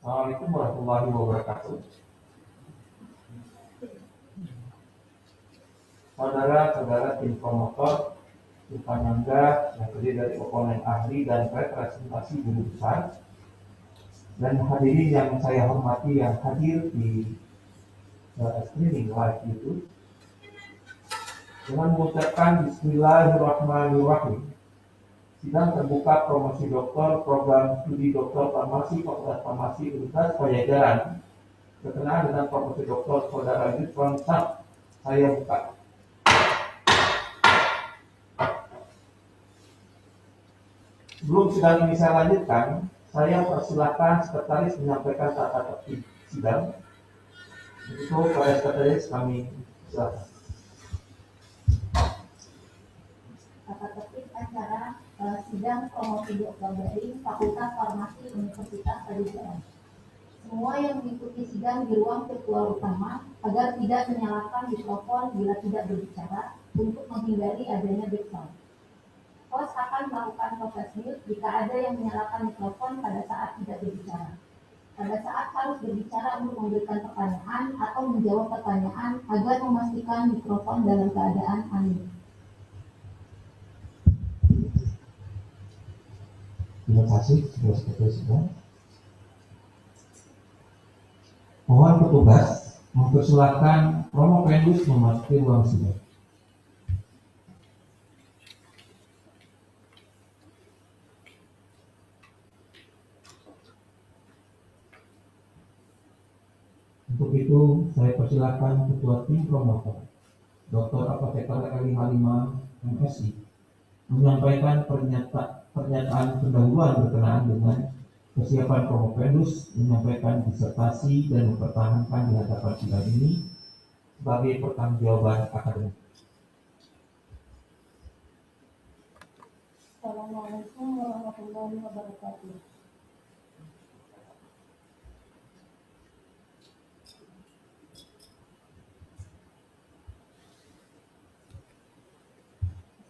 Assalamualaikum warahmatullahi wabarakatuh. Saudara-saudara tim promotor, tim penyangga yang terdiri dari oponen ahli dan representasi guru besar, dan hadirin yang saya hormati yang hadir di streaming live YouTube, dengan mengucapkan Bismillahirrahmanirrahim. Sidang terbuka promosi doktor program studi doktor farmasi Fakultas Farmasi Universitas Padjadjaran berkenaan dengan promosi doktor saudara Yusron Sab. Saya buka. Sebelum sidang ini saya lanjutkan, saya persilahkan sekretaris menyampaikan tata tertib sidang. Untuk pada sekretaris kami silakan. Tata tertib acara sidang promosi doktor dari Fakultas Farmasi Universitas Padjadjaran. Semua yang mengikuti sidang di ruang virtual utama agar tidak menyalakan mikrofon bila tidak berbicara untuk menghindari adanya background. Host akan melakukan proses mute jika ada yang menyalakan mikrofon pada saat tidak berbicara. Pada saat harus berbicara untuk memberikan pertanyaan atau menjawab pertanyaan agar memastikan mikrofon dalam keadaan unmute. Terima kasih sudah sidang. Mohon petugas mempersilahkan Promopendus memasuki ruang sidang. Untuk itu, saya persilakan Ketua Tim Promotor, Dr. Apoteker R55 MSI, menyampaikan pernyataan pendahuluan berkenaan dengan kesiapan Promopendus menyampaikan disertasi dan mempertahankan di hadapan sidang ini sebagai pertanggungjawaban akademik. Assalamualaikum warahmatullahi wabarakatuh.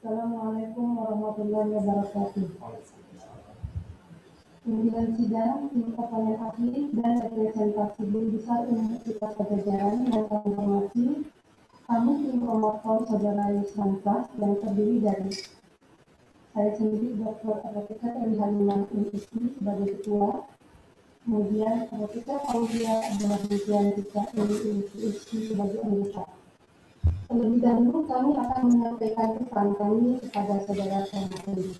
Assalamualaikum warahmatullahi wabarakatuh. Pemilihan sidang, tim oponen ahli dan representasi guru besar Universitas Padjadjaran yang kami hormati, kami tim promotor saudara Yusron Sab yang terdiri dari saya sendiri Dr. Apoteker R55 MSI sebagai ketua, kemudian Apoteker Aulia Abdullah MSI sebagai anggota. Terlebih dahulu kami akan menyampaikan pesan kami kepada saudara Promopendus.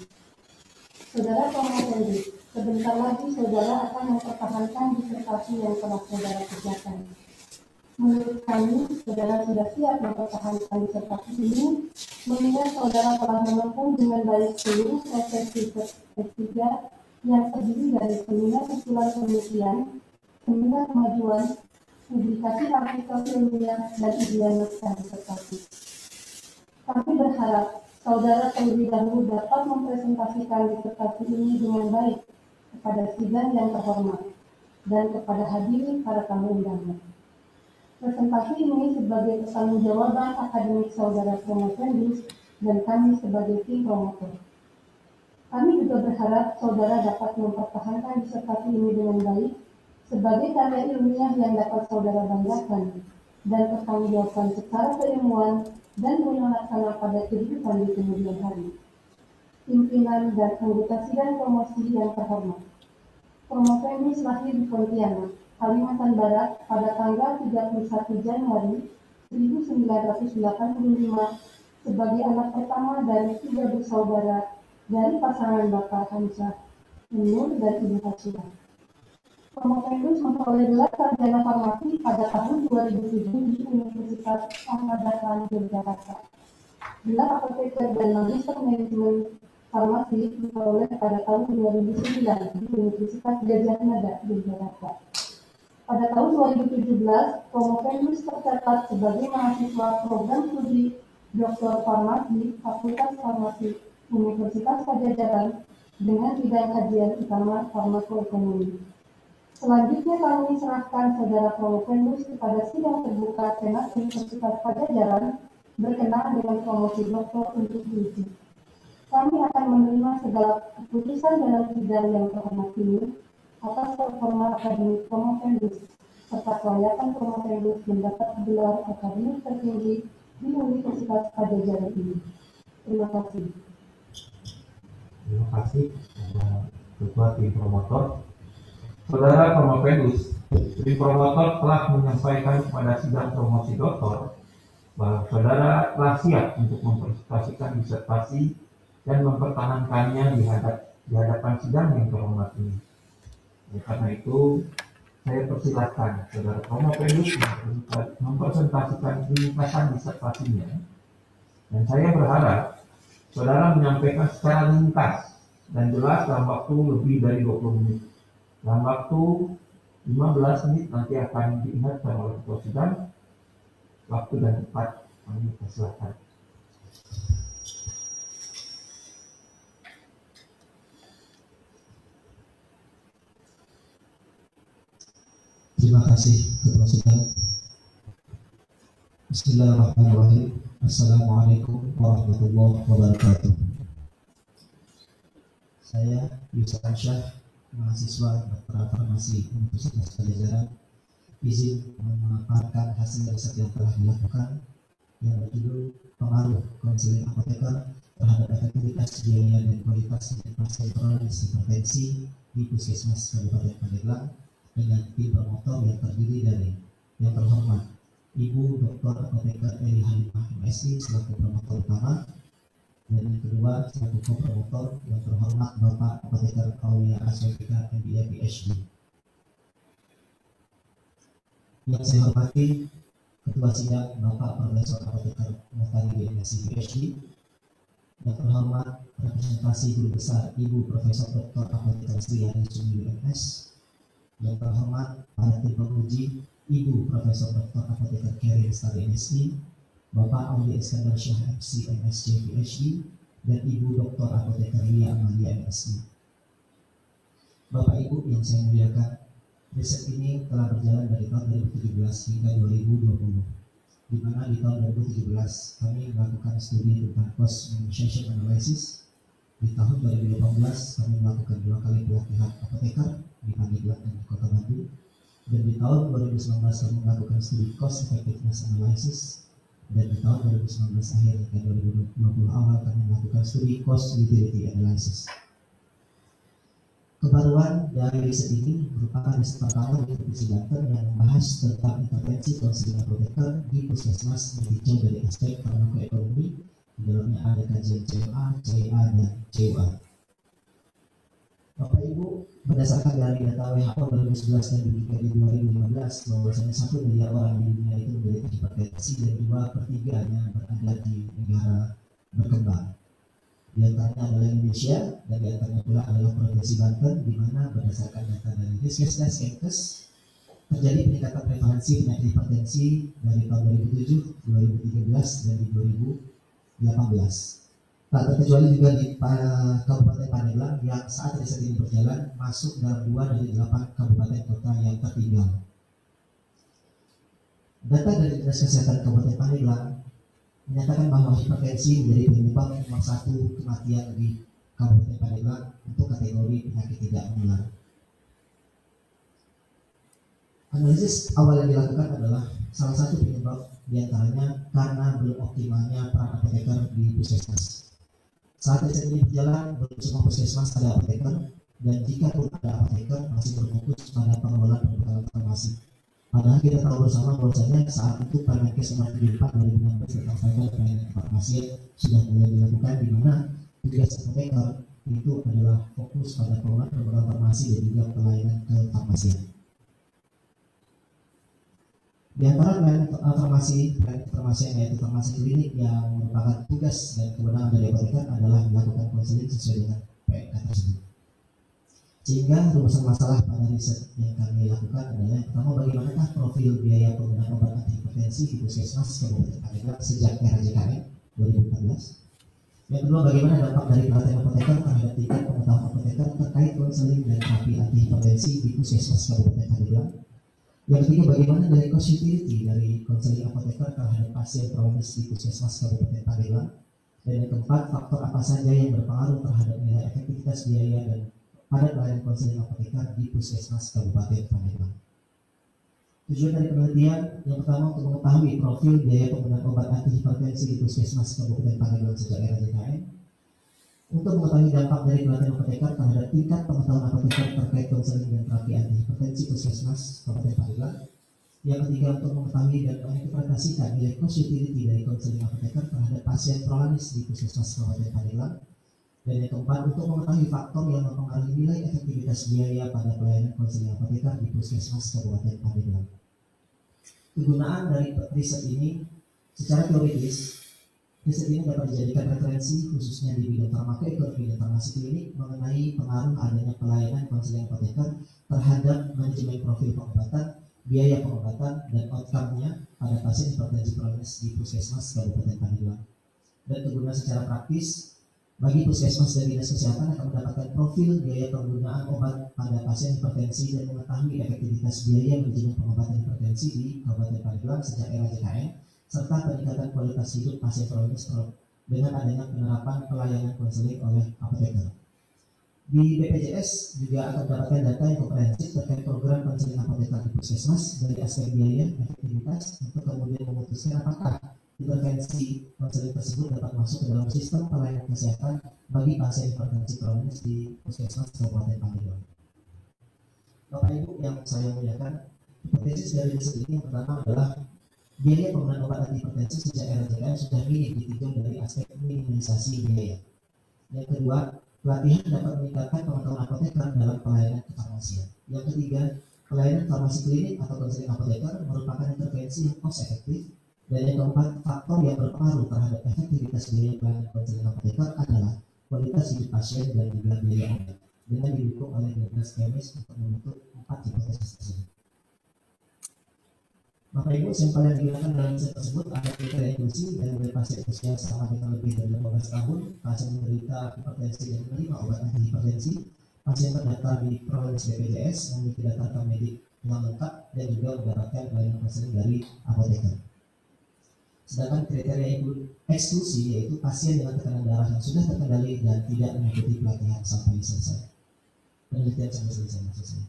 Saudara Promopendus, sebentar lagi saudara akan mempertahankan disertasi yang telah saudara kerjakan. Menurut kami, saudara sudah siap mempertahankan disertasi ini, mengingat saudara telah menempuh dengan baik seluruh proses riset S3 yang terdiri dari seminar usulan penelitian, seminar kemajuan, publikasi artikel ilmiah, dan ujian naskah disertasi. Kami berharap saudara terlebih dahulu dapat mempresentasikan disertasi ini dengan baik kepada sidang yang terhormat dan kepada hadirin para tamu undangan. Presentasi ini sebagai pertanggungjawaban akademik saudara Promopendus dan kami sebagai tim promotor. Kami juga berharap saudara dapat mempertahankan disertasi ini dengan baik sebagai karya ilmiah yang dapat saudara banggakan dan pertanggungjawabkan secara keilmuan dan melaksanakan pada kehidupan di kemudian hari. Pimpinan dan anggota sidang promosi yang terhormat. Promopendus lahir di Pontianak, Kalimantan Barat pada tanggal 31 Januari 1985 sebagai anak pertama dari 3 bersaudara dari pasangan Bapak Hamzah Nur dan Ibu Hasiah. Promopendus memperoleh gelar sarjana farmasi pada tahun 2007 di Universitas Ahmad Dahlan Yogyakarta. Gelar apoteker dan magister manajemen farmasi diperoleh pada tahun 2009 di Universitas Gadjah Mada Yogyakarta. Pada tahun 2017, Promopendus tercatat sebagai mahasiswa program studi Doktor Farmasi Fakultas Farmasi Universitas Padjadjaran dengan bidang kajian utama farmakoekonomi. Selanjutnya kami serahkan saudara Promopendus kepada sidang terbuka Senat Universitas Padjadjaran berkenaan dengan promosi doktor untuk diuji. Kami akan menerima segala keputusan dalam sidang yang terhormat ini atas performa akademik Promopendus, serta kelayakan Promopendus mendapat gelar akademik tertinggi di Universitas Pajajaran ini. Terima kasih. Terima kasih Ketua Tim Promotor. Saudara Promopendus, Tim Promotor telah menyampaikan kepada sidang promosi doktor bahwa saudara telah siap untuk mempresentasikan disertasi dan mempertahankannya di hadapan sidang yang terhormat ini. Karena itu, saya persilakan saudara Promopendus mempresentasikan ringkasan disertasinya, dan saya berharap saudara menyampaikan secara ringkas dan jelas dalam waktu lebih dari 20 menit. Dalam waktu 15 menit nanti akan diingatkan oleh ketua sidang waktu dan tempat. Kami persilakan. Terima kasih Ketua Sidang. Bismillahirrahmanirrahim. Assalamualaikum warahmatullahi wabarakatuh. Saya Yusuf Ansyah, mahasiswa Doktoral Farmasi Universitas Pajajaran, izin memaparkan hasil riset yang telah dilakukan yang berjudul pengaruh konseling apoteker terhadap efektivitas biaya dan kualitas pasien kronis hipertensi di Puskesmas Kabupaten Pandeglang, dengan tim promotor yang terdiri dari yang terhormat Ibu Dr. Apoteker Eli Halimah MSI selaku promotor utama, dan yang kedua selaku co-promotor yang terhormat Bapak Apoteker Aulia Aswafika MBA PhD. Yang saya hormati Ketua Sidang Bapak Profesor Apoteker Mutari MSI PhD, yang terhormat representasi Guru Besar Ibu Profesor Dr. Apoteker Sri Hari Sumili MS, yang terhormat para tim penguji Ibu Profesor Dr. Apoteker Keri Lestari MSI, Bapak Audi Iskandar Syah MC MSc PhD, dan Ibu Dr. Apoteker Lia Amalia MSI. Bapak Ibu yang saya muliakan, riset ini telah berjalan dari tahun 2017 hingga 2020, di mana di tahun 2017 kami melakukan studi tentang cost minimization analysis. Di tahun 2018 kami melakukan 2 kali pelatihan apoteker di Pandeglang dan di Kota Bandung, dan di tahun 2019 kami melakukan studi cost effectiveness analysis, dan di tahun 2019 akhir hingga 2020 awal kami melakukan studi cost utility analysis. Kebaruan dari riset ini merupakan riset pertama di Provinsi Banten yang membahas tentang intervensi konseling apoteker di puskesmas ditinjau dari aspek farmakoekonomi. Di dalamnya ada kajian CMA, CA, dan CUA. Bapak Ibu, berdasarkan dari data WHO 2011 dan diberikan di 2015, bahwasanya 1 miliar orang di dunia itu menderita hipertensi dan 2/3-nya berada di negara berkembang. Di antaranya adalah Indonesia, dan di antaranya pula adalah Provinsi Banten, di mana berdasarkan data dari Riskesdas Kemenkes terjadi peningkatan prevalensi penyakit hipertensi dari tahun 2007, 2013, dan di 2018. Tak terkecuali juga di Kabupaten Pandeglang yang saat riset ini berjalan masuk dalam 2 dari 8 kabupaten kota yang tertinggal. Data dari Dinas Kesehatan Kabupaten Pandeglang menyatakan bahwa hipertensi menjadi penyebab nomor 1 kematian di Kabupaten Pandeglang untuk kategori penyakit tidak menular. Analisis awal yang dilakukan adalah salah satu penyebab diantaranya karena belum optimalnya peran apoteker di puskesmas. Saat riset ini berjalan, belum semua puskesmas ada apoteker, dan jika pun ada apoteker masih berfokus pada pengelolaan perbekalan farmasi. Padahal kita tahu bersama bahwasanya saat itu Permenkes nomor 74 2016 tentang fiber pelayanan kefarmasian sudah mulai dilakukan, di mana tugas apoteker itu adalah fokus pada pengelolaan perbekalan farmasi dan juga pelayanan kefarmasian. Di antara farmasi yaitu farmasi klinik yang merupakan tugas dan kewenangan dari apoteker adalah melakukan konseling sesuai dengan PNK tersebut. Sehingga rumusan masalah pada riset yang kami lakukan adalah yang pertama, bagaimanakah profil biaya penggunaan obat antihipertensi di puskesmas Kabupaten Pandeglang sejak era JKN 2014. Yang kedua, bagaimana dampak dari pelatihan apoteker terhadap tingkat pengetahuan apoteker terkait konseling dan terapi antihipertensi di puskesmas Kabupaten Pandeglang. Yang ketiga, bagaimana dari cost utility dari konseling apoteker terhadap pasien kronis di puskesmas Kabupaten Pandeglang. Dan yang keempat, faktor apa saja yang berpengaruh terhadap nilai efektivitas biaya dan pada pelayanan konseling apoteker di Puskesmas Kabupaten Pandeglang. Tujuan dari penelitian yang pertama untuk mengetahui profil biaya penggunaan obat antihipertensi di Puskesmas Kabupaten Pandeglang sejak era JKN, untuk mengetahui dampak dari pelatihan apoteker terhadap tingkat pengetahuan apoteker terkait konseling dan terapi antihipertensi Puskesmas Kabupaten Pandeglang. Yang ketiga, untuk mengetahui dan menginterpretasikan nilai cost utility dari konseling apoteker terhadap pasien prolanis di Puskesmas Kabupaten Pandeglang. Dan yang keempat, untuk mengetahui faktor yang mempengaruhi nilai efektivitas biaya pada pelayanan konseling apoteker di Puskesmas Kabupaten Pandeglang. Kegunaan dari riset ini secara teoritis, riset ini dapat dijadikan referensi khususnya di bidang farmakoekonomi dan farmasi klinik mengenai pengaruh adanya pelayanan konseling apoteker terhadap manajemen profil pengobatan, biaya pengobatan, dan outcome-nya pada pasien hipertensi kronis di Puskesmas Kabupaten Pandeglang. Dan kegunaan secara praktis, bagi Puskesmas dan Dinas Kesehatan akan mendapatkan profil biaya penggunaan obat pada pasien hipertensi dan mengetahui efektivitas biaya manajemen pengobatan hipertensi di Kabupaten Pandeglang sejak era JKN, serta peningkatan kualitas hidup pasien kronis dengan adanya penerapan pelayanan konseling oleh apoteker. Di BPJS juga akan mendapatkan data yang komprehensif terkait program konseling apoteker di Puskesmas dari aspek biaya, efektivitas, untuk kemudian memutuskan apakah intervensi konseling tersebut dapat masuk ke dalam sistem pelayanan kesehatan bagi pasien hipertensi kronis di Puskesmas Kabupaten Pandeglang. Bapak Ibu yang saya muliakan, hipotesis dari riset ini yang pertama adalah biaya penggunaan obat antihipertensi sejak era JKN sudah minim ditinjau dari aspek minimalisasi biaya. Yang kedua, pelatihan dapat meningkatkan pengetahuan apoteker dalam pelayanan kefarmasian. Yang ketiga, pelayanan farmasi klinik atau konseling apoteker merupakan intervensi yang cost efektif. Dan yang keempat, faktor yang berpengaruh terhadap efektivitas biaya pelayanan konseling apoteker adalah kualitas hidup pasien dan juga biaya obat, dengan didukung oleh 12 premis untuk membentuk 4 hipotesis tersebut. Bapak Ibu, sampel yang digunakan dalam riset tersebut ada kriteria inklusi dan mulai pasien usia selama dengan lebih dari 15 tahun, pasien menderita hipertensi dan menerima obat antihipertensi, pasien terdaftar di Prolegnas BPJS, memiliki data rekam medik yang lengkap, dan juga mendapatkan pelayanan konseling dari apoteker. Sedangkan kriteria eksklusi yaitu pasien dengan tekanan darah yang sudah terkendali dan tidak mengikuti pelatihan sampai selesai. Penelitian sampai selesai maksudnya.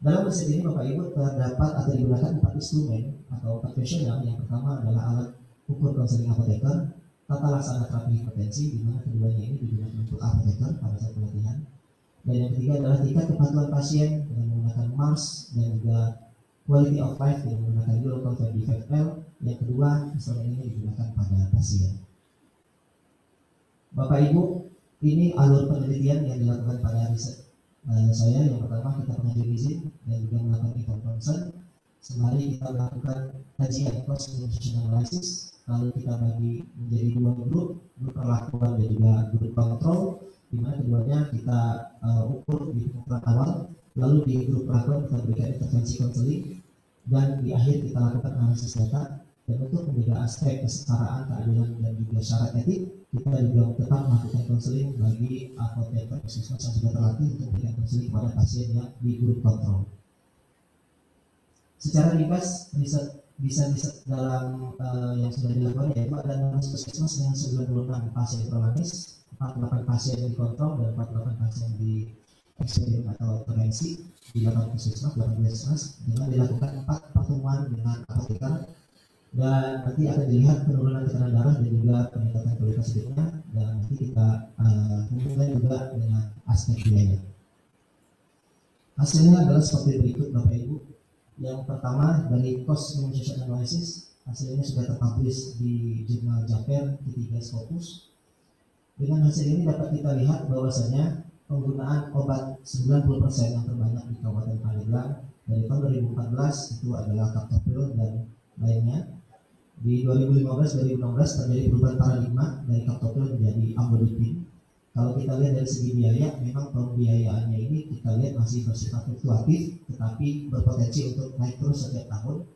Dalam riset ini Bapak Ibu terdapat atau digunakan 4 instrumen atau 4 kuesioner. Yang pertama adalah alat ukur konseling apoteker, tata laksana terapi hipertensi, di mana keduanya ini digunakan untuk apoteker pada saat pelatihan. Dan yang ketiga adalah tingkat kepatuhan pasien dengan menggunakan MARS dan juga quality of life dengan menggunakan Eurocontrol DFL. Yang kedua, instrumen ini digunakan pada pasien. Bapak Ibu, ini alur penelitian yang dilakukan pada riset saya. Yang pertama, kita pengajuan izin dan juga melakukan informed consent. Sembari kita melakukan kajian cost beneficial analysis, lalu kita bagi menjadi 2 grup perlakuan dan juga grup kontrol, di mana keduanya kita ukur di pengukuran awal, lalu di grup perlakuan kita berikan intervensi konseling, dan di akhir kita lakukan analisis data. Dan untuk menjaga aspek kesetaraan, keadilan, dan juga syarat etik, kita juga tetap melakukan konseling bagi apoteker puskesmas yang sudah terlatih untuk memberikan konseling kepada pasien yang di grup kontrol. Secara ringkas, bisa dalam yang sudah dilakukan yaitu ada 16 puskesmas dengan 96 pasien prolanis, 48 pasien di kontrol, dan 48 pasien di eksperimen atau intervensi di 8 puskesmas, 8 puskesmas, dengan dilakukan 4 pertemuan dengan apoteker. Dan nanti akan dilihat penurunan tekanan darah dan juga peningkatan kualitas hidupnya, dan nanti kita hubungkan juga dengan aspek biaya. Hasilnya adalah seperti berikut Bapak Ibu. Yang pertama, dari cost beneficial analysis, hasilnya sudah terpublish di jurnal JAPER ketiga Scopus. Dengan hasil ini dapat kita lihat bahwasanya penggunaan obat 90% yang terbanyak di Kabupaten Pandeglang dari tahun 2014 itu adalah Captopril dan lainnya. Di 2015-2016 terjadi perubahan paradigma dari Captopril menjadi Amlodipine. Kalau kita lihat dari segi biaya, memang pembiayaannya ini kita lihat masih bersifat fluktuatif, tetapi berpotensi untuk naik terus setiap tahun.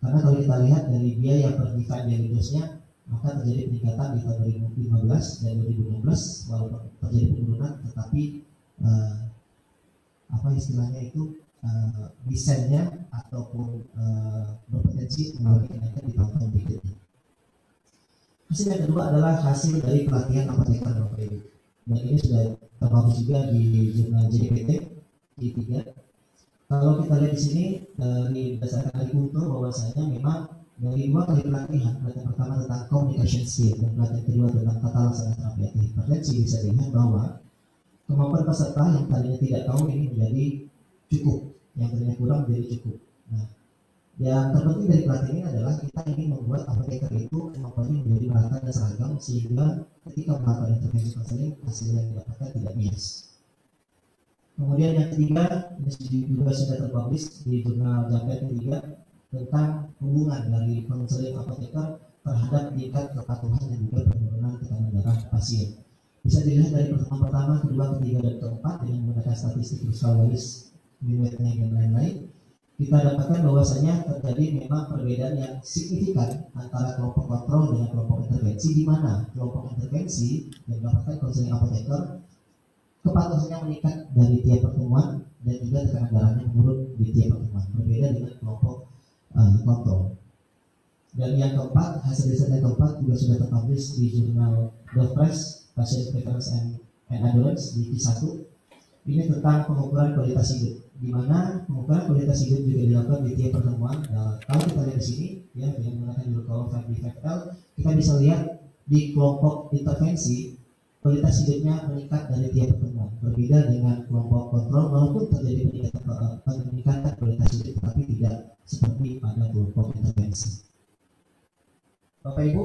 Karena kalau kita lihat dari biaya per defined daily dose-nya, maka terjadi peningkatan di tahun 2015 dan 2016, walaupun terjadi penurunan, tetapi apa istilahnya itu desainnya ataupun berpotensi mengalami kenaikan di tahun-tahun berikutnya. Hasil yang kedua adalah hasil dari pelatihan apoteker Bapak Ibu. dan ini sudah terpublish juga di jurnal JDPT di 3. Kalau kita lihat di sini dari berdasarkan dari Kunto bahwasanya memang dari 2 kali pelatihan pertama tentang communication skill dan pelatihan kedua tentang tata laksana terapi antihipertensi, bisa dilihat bahwa kemampuan peserta yang tadinya tidak tahu ini menjadi cukup, yang tadinya kurang menjadi cukup. Nah, yang terpenting dari pelatihan ini adalah kita ingin membuat apoteker itu kemampuannya menjadi merata dan seragam sehingga ketika melakukan intervensi konseling hasil yang didapatkan tidak bias. Kemudian yang ketiga, ini juga sudah terpublish di jurnal JAPET ketiga tentang hubungan dari konseling apoteker terhadap tingkat kepatuhan dan juga penurunan tekanan darah pasien. Bisa dilihat dari pertemuan pertama, kedua, ketiga, dan keempat dengan menggunakan statistik Russell Wallace, Minuetnya, dan lain-lain. Kita dapatkan bahwasanya terjadi memang perbedaan yang signifikan antara kelompok kontrol dengan kelompok intervensi, di mana kelompok intervensi yang mendapatkan konseling apoteker kepatuhannya meningkat dari tiap pertemuan dan juga tekanan darahnya menurun di tiap pertemuan, berbeda dengan kelompok kontrol. Dan yang keempat, hasil riset yang keempat juga sudah terpublish di jurnal Press Patient Preference and Adherence di Q1. Ini tentang pengukuran kualitas hidup, di mana pengukuran kualitas hidup juga dilakukan di tiap pertemuan. Kalau kita lihat di sini, ya, dengan menggunakan Eurocall 5D5L, kita bisa lihat di kelompok intervensi kualitas hidupnya meningkat dari tiap pertemuan, berbeda dengan kelompok kontrol, walaupun terjadi peningkatan kualitas hidup, tapi tidak seperti pada kelompok intervensi. Bapak Ibu,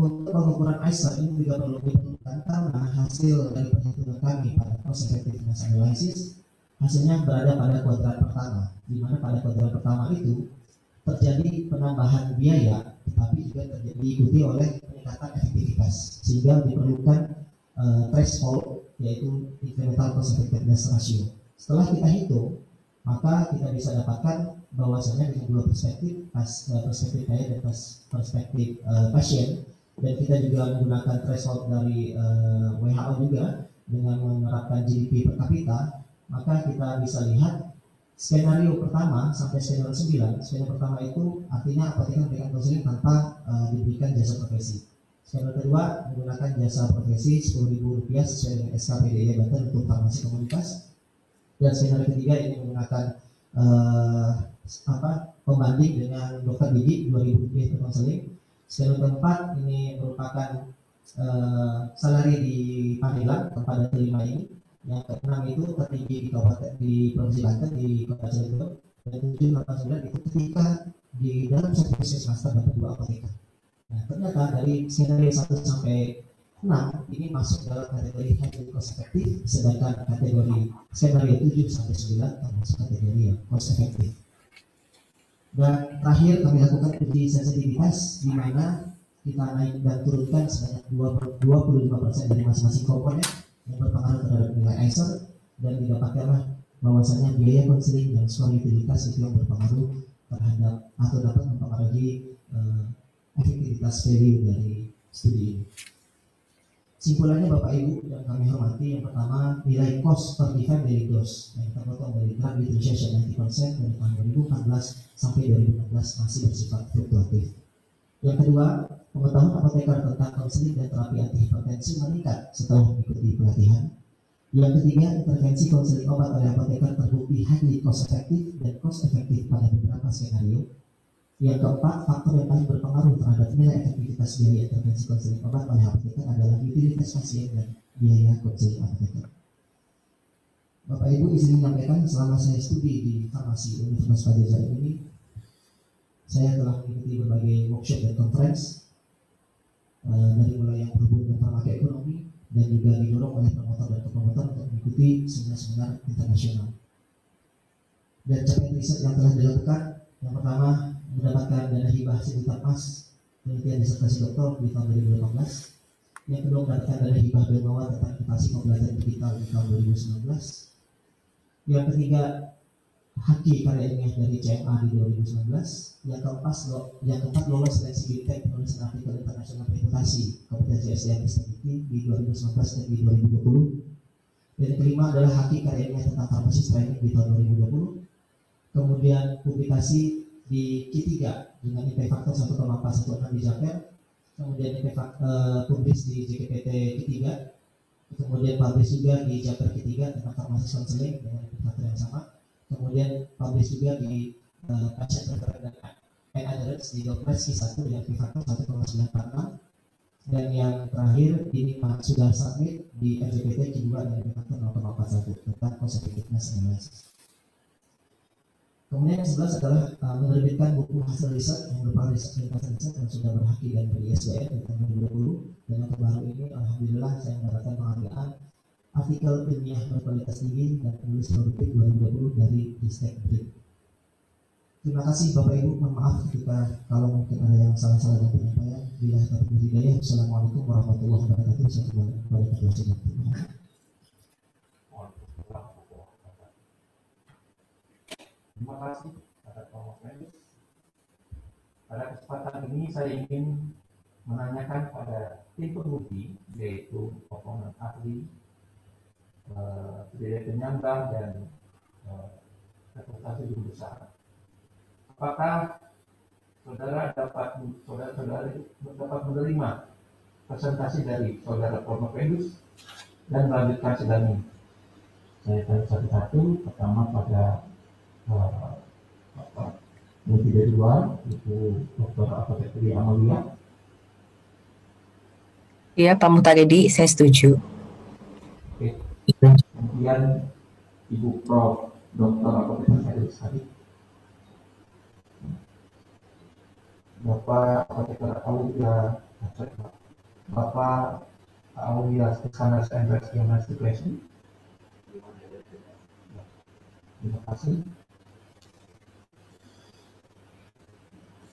untuk pengukuran ICER ini juga perlu diperlukan karena hasil dari perhitungan kami pada cost effectiveness analysis hasilnya berada pada kuadran pertama, di mana pada kuadran pertama itu terjadi penambahan biaya, tetapi juga diikuti oleh peningkatan efektivitas, sehingga diperlukan threshold, yaitu incremental cost effectiveness ratio. Setelah kita hitung, maka kita bisa dapatkan bahwasanya dengan dua perspektif, perspektif saya dan perspektif pasien, dan kita juga menggunakan threshold dari WHO juga dengan menerapkan GDP per kapita, maka kita bisa lihat skenario pertama sampai skenario 9. Skenario pertama itu artinya apoteker memberikan konseling tanpa diberikan jasa profesi. Skenario kedua menggunakan jasa profesi Rp10.000 sesuai dengan SKPDI Banten untuk farmasi komunitas. Dan skenario ketiga ini menggunakan pembanding dengan dokter gigi Rp2.000 per konseling. Skenario keempat ini merupakan salari di Pandeglang tempat yang kelima ini. Yang keenam itu tertinggi di kabupaten di provinsi Banten di Kota Cirebon. Dan 7, 8, 9 itu ketika di dalam satu master dapat 2 apoteker. Nah, ternyata dari skenario 1 sampai 6 ini masuk dalam kategori highly cost effective, sedangkan kategori skenario 7 sampai 9 termasuk kategori yang cost effective. Dan terakhir kami lakukan uji sensitivitas, di mana kita naik dan turunkan sebanyak 25% dari masing-masing komponen yang berpengaruh terhadap nilai ICER, dan didapatkanlah bahwasanya biaya konseling dan skor utilitas itu yang berpengaruh terhadap atau dapat mempengaruhi efektivitas value dari studi ini. Simpulannya Bapak Ibu yang kami hormati, yang pertama nilai cost per event daily dose yang terpotong dari drug utilization 90% dari tahun 2014 sampai 2016 masih bersifat fluktuatif. Yang kedua, pengetahuan apoteker tentang konseling dan terapi antihipertensi meningkat setelah mengikuti pelatihan. Yang ketiga, intervensi konseling obat oleh apoteker terbukti highly cost effective dan cost efektif pada beberapa skenario. Yang keempat, faktor yang paling berpengaruh terhadap nilai efektivitas biaya intervensi konseling obat oleh apoteker adalah utilitas pasien dan biaya konseling apoteker. Bapak Ibu izin menyampaikan, selama saya studi di farmasi Universitas Pajajaran ini, saya telah mengikuti berbagai workshop dan conference dari mulai yang berhubungan dengan farmakoekonomi dan juga didorong oleh promotor dan kopromotor untuk mengikuti seminar-seminar internasional. Dan capaian riset yang telah dilakukan, yang pertama mendapatkan dana hibah sejuta emas penelitian disertasi doktor di tahun 2018. Yang kedua mendapatkan dana hibah Belmawa tentang inovasi pembelajaran digital di tahun 2019. Yang ketiga Haki karya ilmiah dari CMA di 2019. Yang keempat lolos seleksi BITEK penulisan artikel internasional reputasi kompetensi SDM di 2019 dan di 2020. Dan yang kelima adalah Haki karya ilmiah tentang farmasi training di tahun 2020. Kemudian publikasi di Q3 dengan IP faktor 1,416 di JAPER, kemudian IP publis di JKPT Q3, kemudian publish juga di chapter ketiga tentang farmasi counseling dengan indikator yang sama, kemudian publish juga di patient reference and adherence di Doppler Q1 dengan p-faktor 1,946, dan yang terakhir ini sudah submit di LGPT Q2 dengan p-faktor 0,41 tentang cost effectiveness analysis. Kemudian yang 11 adalah menerbitkan buku hasil riset yang berupa riset lintasan riset yang sudah berhaki dan ber-ISBN di tahun 2020, dan yang terbaru ini alhamdulillah saya mendapatkan penghargaan artikel ilmiah berkualitas tinggi dan penulis produktif 2020 dari Ristek BRIC. Terima kasih Bapak Ibu, mohon maaf ketika kalau mungkin ada yang salah-salah dalam penyampaian. Bila taufiq wal hidayah. Assalamualaikum warahmatullahi wabarakatuh. Saya kembali ke dosen. Terima kasih atas pemaparannya. Pada kesempatan ini saya ingin menanyakan pada tim penguji, yaitu komponen ahli, pendiri penyandang dan representasi guru besar. Apakah saudara dapat menerima presentasi dari saudara Fornopendus dan melanjutkan sidang ini? Saya tanya satu-satu. Pertama pada Menteri dari luar, itu Dr. Apotekari Amalia. Iya, Pak Mutaredi, saya setuju. Oke. Kemudian Ibu Prof. Dr. Apotekari Sari. Bapak Apotekari Aulia, Bapak Aulia Standards and Recommendation. Terima kasih.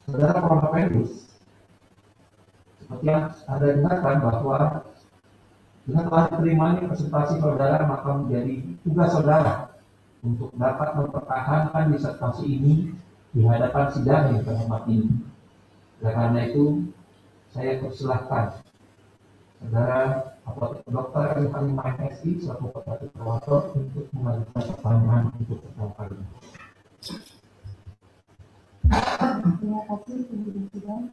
Saudara Fornopendus, seperti yang Anda dengarkan bahwa dengan telah diterimanya presentasi saudara, maka menjadi tugas saudara untuk dapat mempertahankan disertasi ini di hadapan sidang yang terhormat ini. Karena itu, saya persilahkan saudara Apotek Dr. Eli Halimah MSI selaku koordinator untuk mengajukan pertanyaan untuk pertama kali. Terima kasih Ibu Sidang.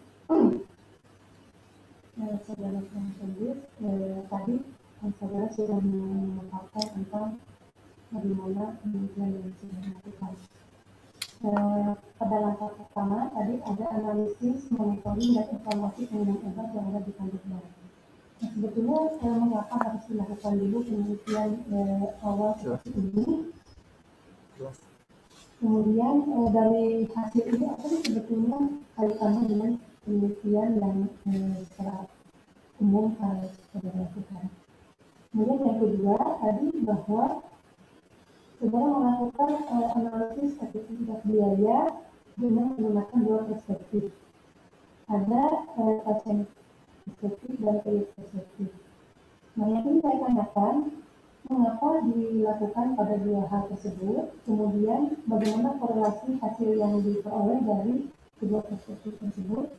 Saudara Fornopendus, tadi saudara sudah memaparkan tentang bagaimana penelitian yang sudah dilakukan. Pada langkah pertama tadi ada analisis, monitoring, dan informasi penggunaan obat yang ada di kandung bayi. Sebetulnya mengapa harus dilakukan dulu penelitian awal seperti ini? Kemudian dari hasil ini apa sih sebetulnya kaitannya dengan penelitian yang secara umum harus saudara lakukan? Kemudian yang kedua tadi bahwa saudara melakukan analisis efektivitas biaya dengan menggunakan dua perspektif. Ada pasien perspektif dan payer perspektif. Nah, yang ini saya tanyakan, mengapa dilakukan pada dua hal tersebut, kemudian bagaimana korelasi hasil yang diperoleh dari kedua perspektif tersebut.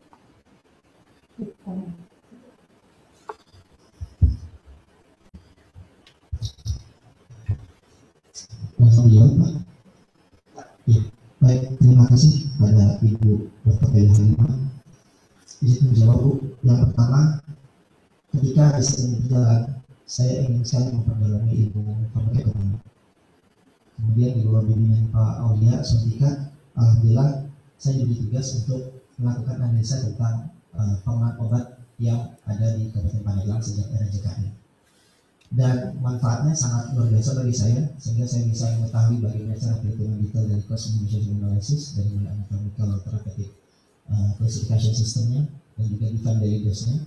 Ya, baik, terima kasih pada Ibu Dr. Eli Halimah. Izin menjawab, Bu. Yang pertama, ketika riset ini berjalan, saya ingin sekali memperdalami ilmu farmakoekonomi. Kemudian di bawah bimbingan Pak Aulia Sontika, alhamdulillah saya diberi tugas untuk melakukan analisa tentang pengelolaan obat yang ada di Kabupaten Pandeglang sejak era JKN. Dan manfaatnya sangat luar biasa bagi saya, sehingga saya bisa mengetahui bagaimana cara perhitungan detail dari cost beneficial analysis, dari mulai anatomical therapeutic classification systemnya, dan juga define dari dose-nya.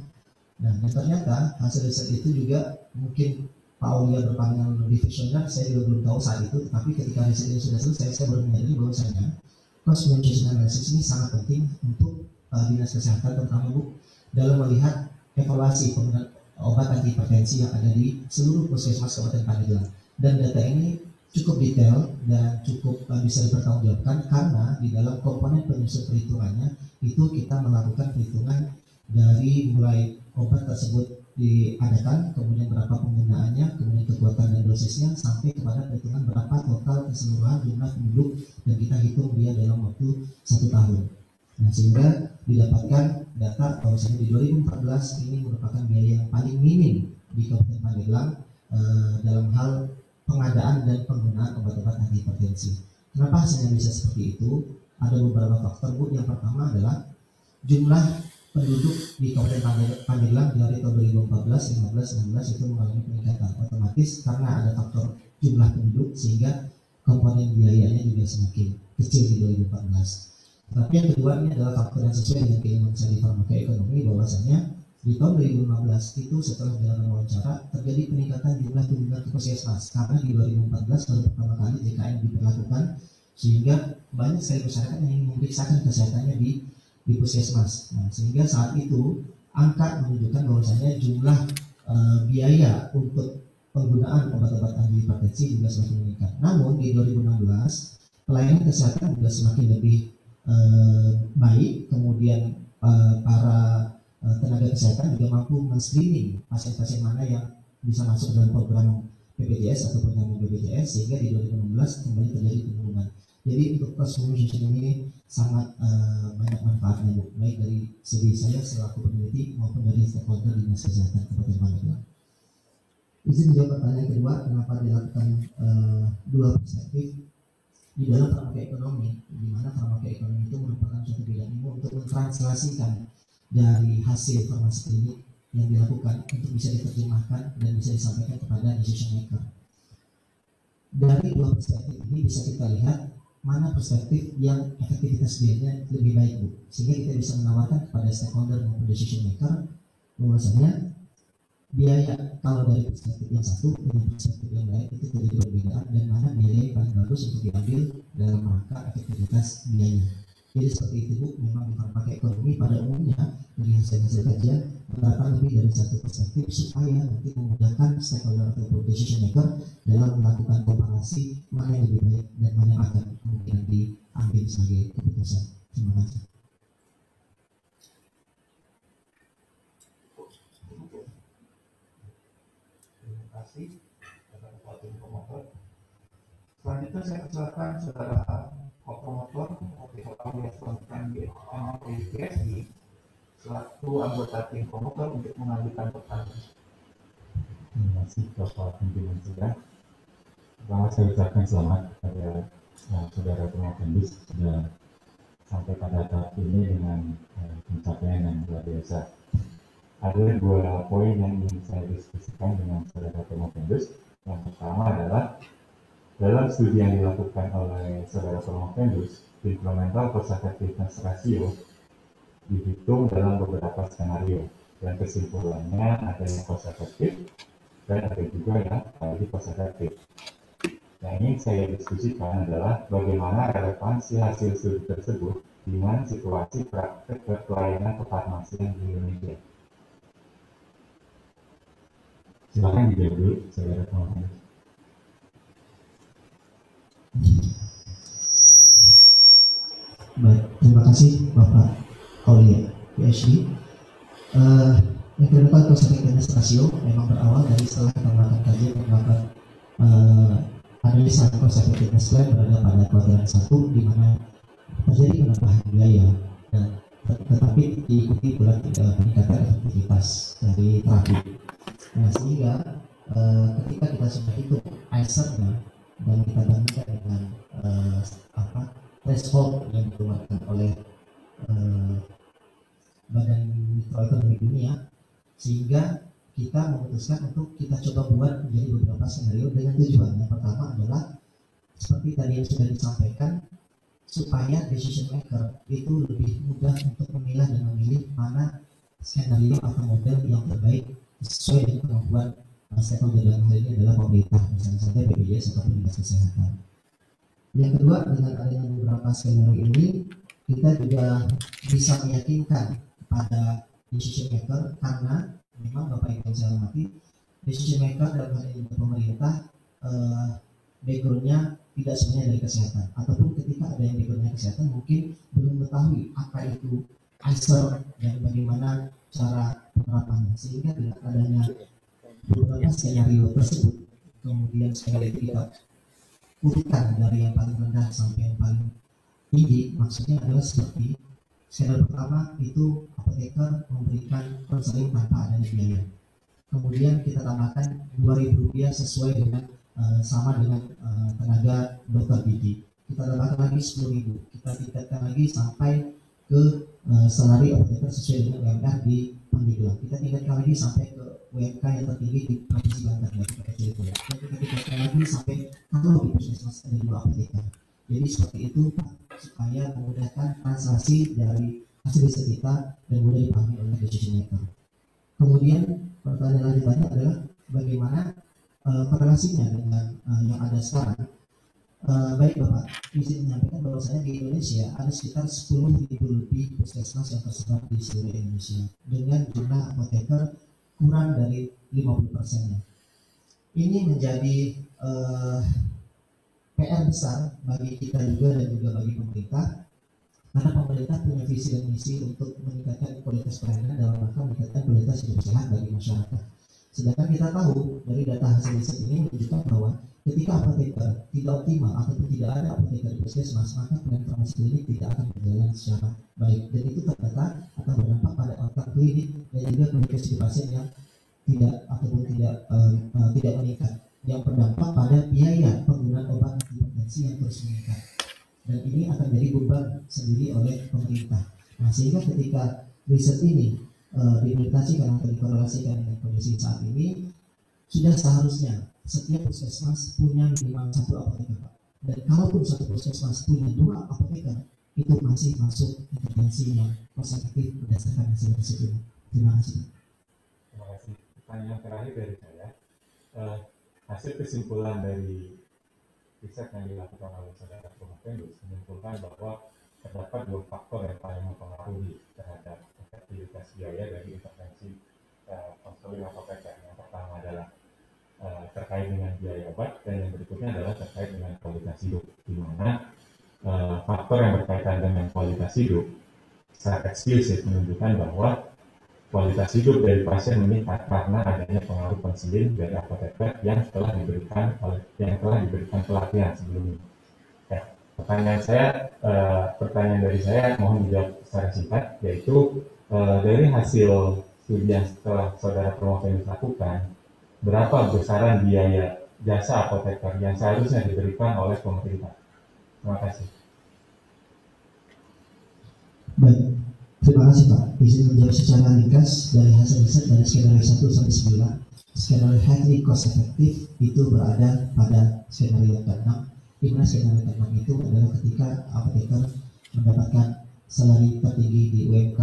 Nah, dan ternyata hasil riset itu juga mungkin Pak Aulia berpandangan lebih visioner, saya juga belum tahu saat itu, tapi ketika riset ini sudah selesai, saya baru menyadari bahwasanya cost beneficial analysis ini sangat penting untuk dinas kesehatan, terutama Bu, dalam melihat evaluasi penggunaan obat antihipertensi yang ada di seluruh puskesmas Kabupaten Pandeglang. Dan data ini cukup detail dan cukup bisa dipertanggungjawabkan karena di dalam komponen penyusun perhitungannya itu kita melakukan perhitungan dari mulai obat tersebut diadakan, kemudian berapa penggunaannya, kemudian kekuatan dan dosisnya, sampai kepada perhitungan berapa total keseluruhan jumlah penduduk dan kita hitung dia dalam waktu 1 tahun. Nah, sehingga didapatkan data bahwasanya di 2014 ini merupakan biaya yang paling minim di Kabupaten Pandeglang dalam hal pengadaan dan penggunaan obat-obat antihipertensi. Kenapa hasilnya bisa seperti itu? Ada beberapa faktor, Bu. Yang pertama adalah jumlah penduduk di Kabupaten Pandeglang dari tahun 2014, 15, 16 itu mengalami peningkatan otomatis karena ada faktor jumlah penduduk sehingga komponen biayanya juga semakin kecil di 2014. Tapi yang kedua ini adalah faktor yang sesuai dengan keinginan saya di farmakaekonomi, bahwasanya di tahun 2015 itu setelah dilakukan wawancara terjadi peningkatan jumlah kunjungan ke puskesmas karena di 2014 baru pertama kali JKN diberlakukan sehingga banyak sekali masyarakat yang ingin memeriksakan kesehatannya di puskesmas. Nah, sehingga saat itu angka menunjukkan bahwasanya jumlah biaya untuk penggunaan obat-obat antihipertensi juga semakin meningkat. Namun di 2016 pelayanan kesehatan juga semakin lebih baik, kemudian para tenaga kesehatan juga mampu men-screening pasien-pasien mana yang bisa masuk dalam program BPJS atau program BPJS, sehingga di 2016 kembali terjadi penurunan. Jadi untuk proses communication ini sangat banyak manfaatnya, Bu, baik dari segi saya selaku peneliti maupun dari stakeholder Dinas Kesehatan Kabupaten Pandeglang. Izin menjawab pertanyaan kedua, kenapa dilakukan dua perspektif di dalam farmakaekonomi, di mana farmakaekonomi itu merupakan suatu bidang ilmu untuk mentranslasikan dari hasil farmasi klinik yang dilakukan untuk bisa diterjemahkan dan bisa disampaikan kepada decision maker. Dari dua perspektif ini bisa kita lihat mana perspektif yang efektivitas biayanya lebih baik, Bu, sehingga kita bisa menawarkan kepada stakeholder maupun decision maker bahwasanya biaya kalau dari perspektif yang satu dengan perspektif yang lain itu terjadi perbedaan dan mana biaya yang paling bagus untuk diambil dalam rangka efektivitas biaya. Jadi seperti itu, Bu, memang farmakaekonomi pada umumnya dari hasil kajian menerapkan lebih dari satu perspektif supaya nanti memudahkan stakeholder atau decision maker dalam melakukan komparasi mana yang lebih baik dan mana yang akan kemungkinan diambil sebagai keputusan. Terima kasih. Terima kasih kepada Ketua Tim Promotor. Selanjutnya saya persilakan saudara Promotor alias konten PSD selaku anggota tim promotor untuk mengajukan pertanyaan. Terima kasih Bapak Pimpinan Sidang. Pertama saya ucapkan selamat kepada saudara promotor sudah sampai pada tahap ini dengan pencapaian yang luar biasa. Ada dua poin yang ingin saya diskusikan dengan saudara promotor. Yang pertama adalah dalam studi yang dilakukan oleh saudara promotor, incremental cost effectiveness ratio dihitung dalam beberapa skenario dan kesimpulannya ada yang cost efektif dan ada juga yang lebih cost efektif. Yang ingin saya diskusikan adalah bagaimana relevansi hasil studi tersebut dengan situasi praktek pelayanan kefarmasian di Indonesia. Silakan dijawab dulu, saudara promotor. Baik, terima kasih Bapak Aulia PhD. Incremental cost effectiveness ratio memang berawal dari setelah kita melakukan kajian dan melakukan analisa cost effectiveness plan berada pada kuadran 1 di mana terjadi penambahan biaya dan tetapi diikuti pula peningkatan efektivitas dari terapi. Nah, sehingga ketika kita sudah hitung ICER-nya dan kita bandingkan dengan threshold yang dikeluarkan oleh Badan Mikroekonomi Dunia, sehingga kita memutuskan untuk kita coba buat menjadi beberapa skenario dengan tujuan. Yang pertama adalah seperti tadi yang sudah disampaikan, supaya decision maker itu lebih mudah untuk memilah dan memilih mana skenario atau model yang terbaik sesuai dengan kemampuan stakeholder dalam hal ini adalah pemerintah, misalnya saja BPJS atau Dinas Kesehatan. Yang kedua, dengan adanya beberapa skenario ini, kita juga bisa meyakinkan pada decision maker karena memang Bapak Ibu saya hormati, decision maker dalam hal ini pemerintah backgroundnya tidak semuanya dari kesehatan, ataupun ketika ada yang backgroundnya kesehatan mungkin belum mengetahui apa itu ICER dan bagaimana cara penerapannya, sehingga dengan adanya beberapa skenario tersebut kemudian skenario itu kita urutan dari yang paling rendah sampai yang paling tinggi. Maksudnya adalah seperti skenario pertama itu apoteker memberikan konseling tanpa adanya biaya, kemudian kita tambahkan Rp2.000 sesuai dengan sama dengan tenaga dokter gigi. Kita tambahkan lagi 10.000, kita tingkatkan lagi sampai ke salari apoteker sesuai dengan UMR di Pandeglang. Kita tingkatkan lagi sampai ke UMK yang tertinggi di Provinsi Banten ya, dan kita tingkatkan lagi sampai kalau di puskesmas ada 2 apoteker. Jadi seperti itu Pak, supaya memudahkan translasi dari hasil riset kita dan mudah dipahami oleh decision maker. Kemudian pertanyaan lanjutannya adalah bagaimana korelasinya dengan yang ada sekarang. Baik Bapak, izin menyampaikan bahwasanya di Indonesia ada sekitar 10.000 lebih puskesmas yang tersebar di seluruh Indonesia dengan jumlah apoteker kurang dari 50%-nya. Ini menjadi PR besar bagi kita juga dan juga bagi pemerintah, karena pemerintah punya visi dan misi untuk meningkatkan kualitas pelayanan dalam rangka meningkatkan kualitas hidup sehat bagi masyarakat. Sedangkan kita tahu dari data hasil riset ini menunjukkan bahwa ketika apoteker tidak optimal ataupun tidak ada apoteker di puskesmas, maka pelayanan farmasi klinik tidak akan berjalan secara baik, dan itu ternyata akan berdampak pada outcome klinik dan juga kualitas hidup pasien yang tidak ataupun tidak meningkat, yang berdampak pada biaya penggunaan obat antihipertensi yang terus meningkat, dan ini akan jadi beban sendiri oleh pemerintah. Nah, sehingga ketika riset ini diimplementasikan atau dikorelasikan dengan kondisi saat ini, sudah seharusnya setiap puskesmas punya minimal 1 apoteker, Pak. Dan kalaupun satu puskesmas punya 2 apoteker, itu masih masuk intervensi yang positif berdasarkan hasil riset ini. Terima kasih. Terima kasih. Pertanyaan terakhir dari saya, hasil kesimpulan dari riset yang dilakukan oleh saudara Promovendus menyimpulkan bahwa terdapat 2 faktor yang paling mempengaruhi terhadap efektivitas biaya dari intervensi konseling apoteker. Yang pertama adalah terkait dengan biaya obat, dan yang berikutnya adalah terkait dengan kualitas hidup, di mana faktor yang berkaitan dengan kualitas hidup secara eksplisit menunjukkan bahwa kualitas hidup dari pasien meningkat karena adanya pengaruh konseling dari apoteker yang telah diberikan pelatihan sebelumnya. Ya, pertanyaan dari saya mohon dijawab secara singkat, yaitu dari hasil studi yang setelah saudara Promovendus lakukan, berapa besaran biaya jasa apoteker yang seharusnya diberikan oleh pemerintah? Terima kasih. Baik, terima kasih Pak. Izin menjawab secara ringkas dari hasil riset dari skenario 1 sampai 9. Skenario highly cost effective itu berada pada skenario ke-6, di mana skenario ke-6 itu adalah ketika apoteker mendapatkan salari tertinggi di UMK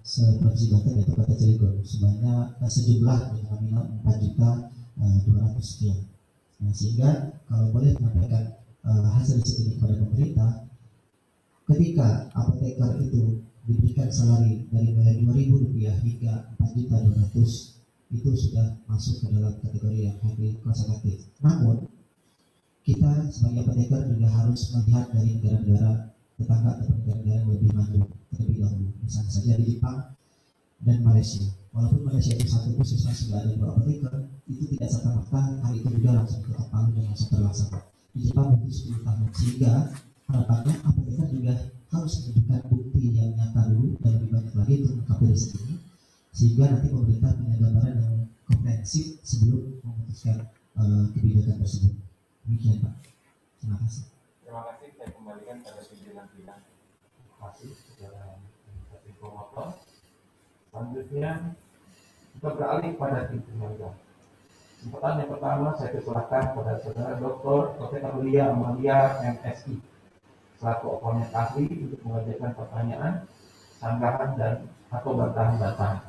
Provinsi Banten yaitu Kota Cilegon sebanyak sejumlah nominal 4.200.000 sekian. Nah, sehingga kalau boleh menyampaikan hasil riset ini kepada pemerintah, ketika apoteker itu diberikan salari dari mulai Rp2.000 hingga 4.200.000, itu sudah masuk ke dalam kategori yang highly cost effective. Namun kita sebagai apoteker juga harus melihat dari negara-negara tetangga atau negara-negara yang lebih maju terlebih dahulu, misalnya saja di Jepang dan Malaysia. Walaupun Malaysia itu satu puskesmas sudah ada 2 apoteker, itu tidak serta-merta hari itu juga langsung ketok palu dan langsung terlaksana. Di Jepang itu 10 tahun, sehingga harapannya apoteker juga harus menunjukkan bukti yang nyata dulu dan lebih banyak lagi untuk mengkapi riset ini, sehingga nanti pemerintah punya gambaran yang komprehensif sebelum memutuskan kebijakan tersebut. Demikian Pak. Terima kasih. Terima kasih. Saya kembalikan pada pimpinan bidang. Terima kasih kepada tim promotor. Selanjutnya kita beralih pada tim penyangga. Kesempatan yang pertama saya persilakan pada saudara Dr. Profesor Lia Amalia MSI selaku oponen ahli untuk mengajukan pertanyaan, sanggahan dan atau bantahan-bantahan.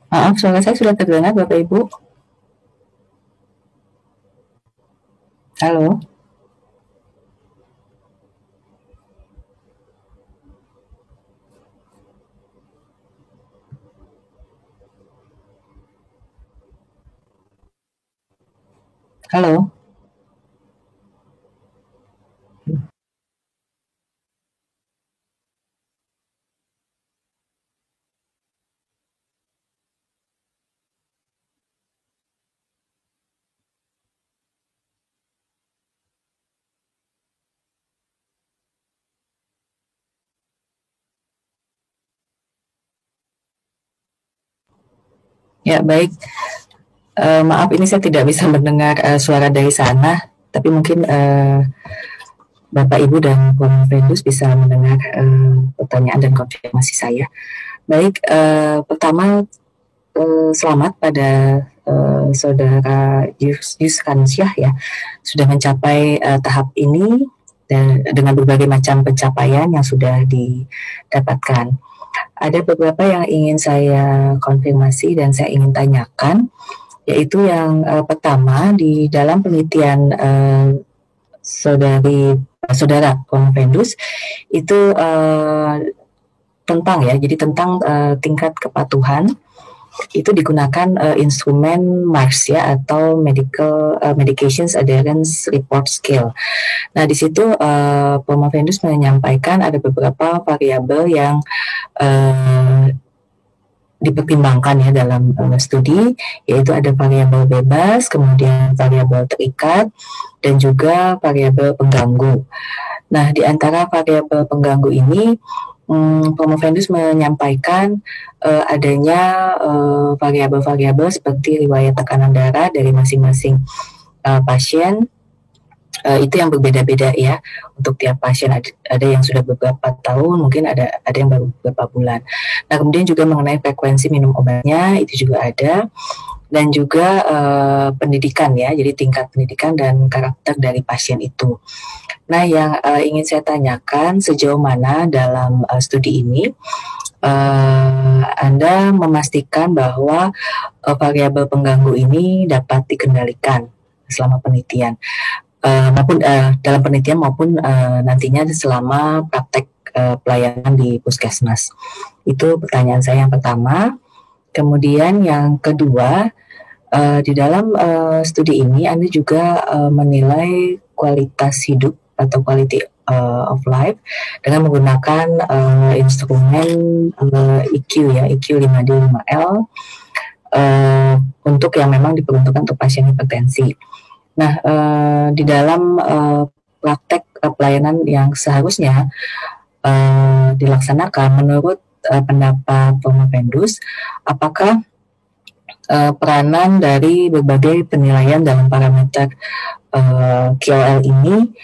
Maaf, suara saya sudah terdengar, Bapak Ibu. Halo. Halo. Ya, baik. Maaf, ini saya tidak bisa mendengar suara dari sana, tapi mungkin Bapak Ibu dan Bung Fendus bisa mendengar pertanyaan dan konfirmasi saya. Baik, pertama selamat pada saudara Yuskansyah ya, sudah mencapai tahap ini dan dengan berbagai macam pencapaian yang sudah didapatkan. Ada beberapa yang ingin saya konfirmasi dan saya ingin tanyakan, yaitu yang pertama di dalam penelitian saudara Konvendus itu tentang ya, jadi tentang tingkat kepatuhan itu digunakan instrumen MARS ya, atau Medications Adherence Report Scale. Nah, di situ Konvendus menyampaikan ada beberapa variabel yang dipertimbangkan ya dalam studi, yaitu ada variabel bebas, kemudian variabel terikat, dan juga variabel pengganggu. Nah, di antara variabel pengganggu ini, Konvendus menyampaikan adanya variabel-variabel seperti riwayat tekanan darah dari masing-masing pasien. Itu yang berbeda-beda ya untuk tiap pasien, ada yang sudah beberapa tahun, mungkin ada yang baru beberapa bulan. Nah, kemudian juga mengenai frekuensi minum obatnya itu juga ada, dan juga pendidikan ya, jadi tingkat pendidikan dan karakter dari pasien itu. Nah, yang ingin saya tanyakan, sejauh mana dalam studi ini Anda memastikan bahwa variabel pengganggu ini dapat dikendalikan selama penelitian, maupun dalam penelitian maupun nantinya selama praktek pelayanan di puskesmas. Itu pertanyaan saya yang pertama. Kemudian yang kedua, di dalam studi ini Anda juga menilai kualitas hidup atau quality of life dengan menggunakan instrumen EQ ya, EQ 5D5L untuk yang memang diperuntukkan untuk pasien hipertensi. Nah, di dalam praktek pelayanan yang seharusnya dilaksanakan, menurut pendapat Konvendus, apakah peranan dari berbagai penilaian dalam parameter QOL ini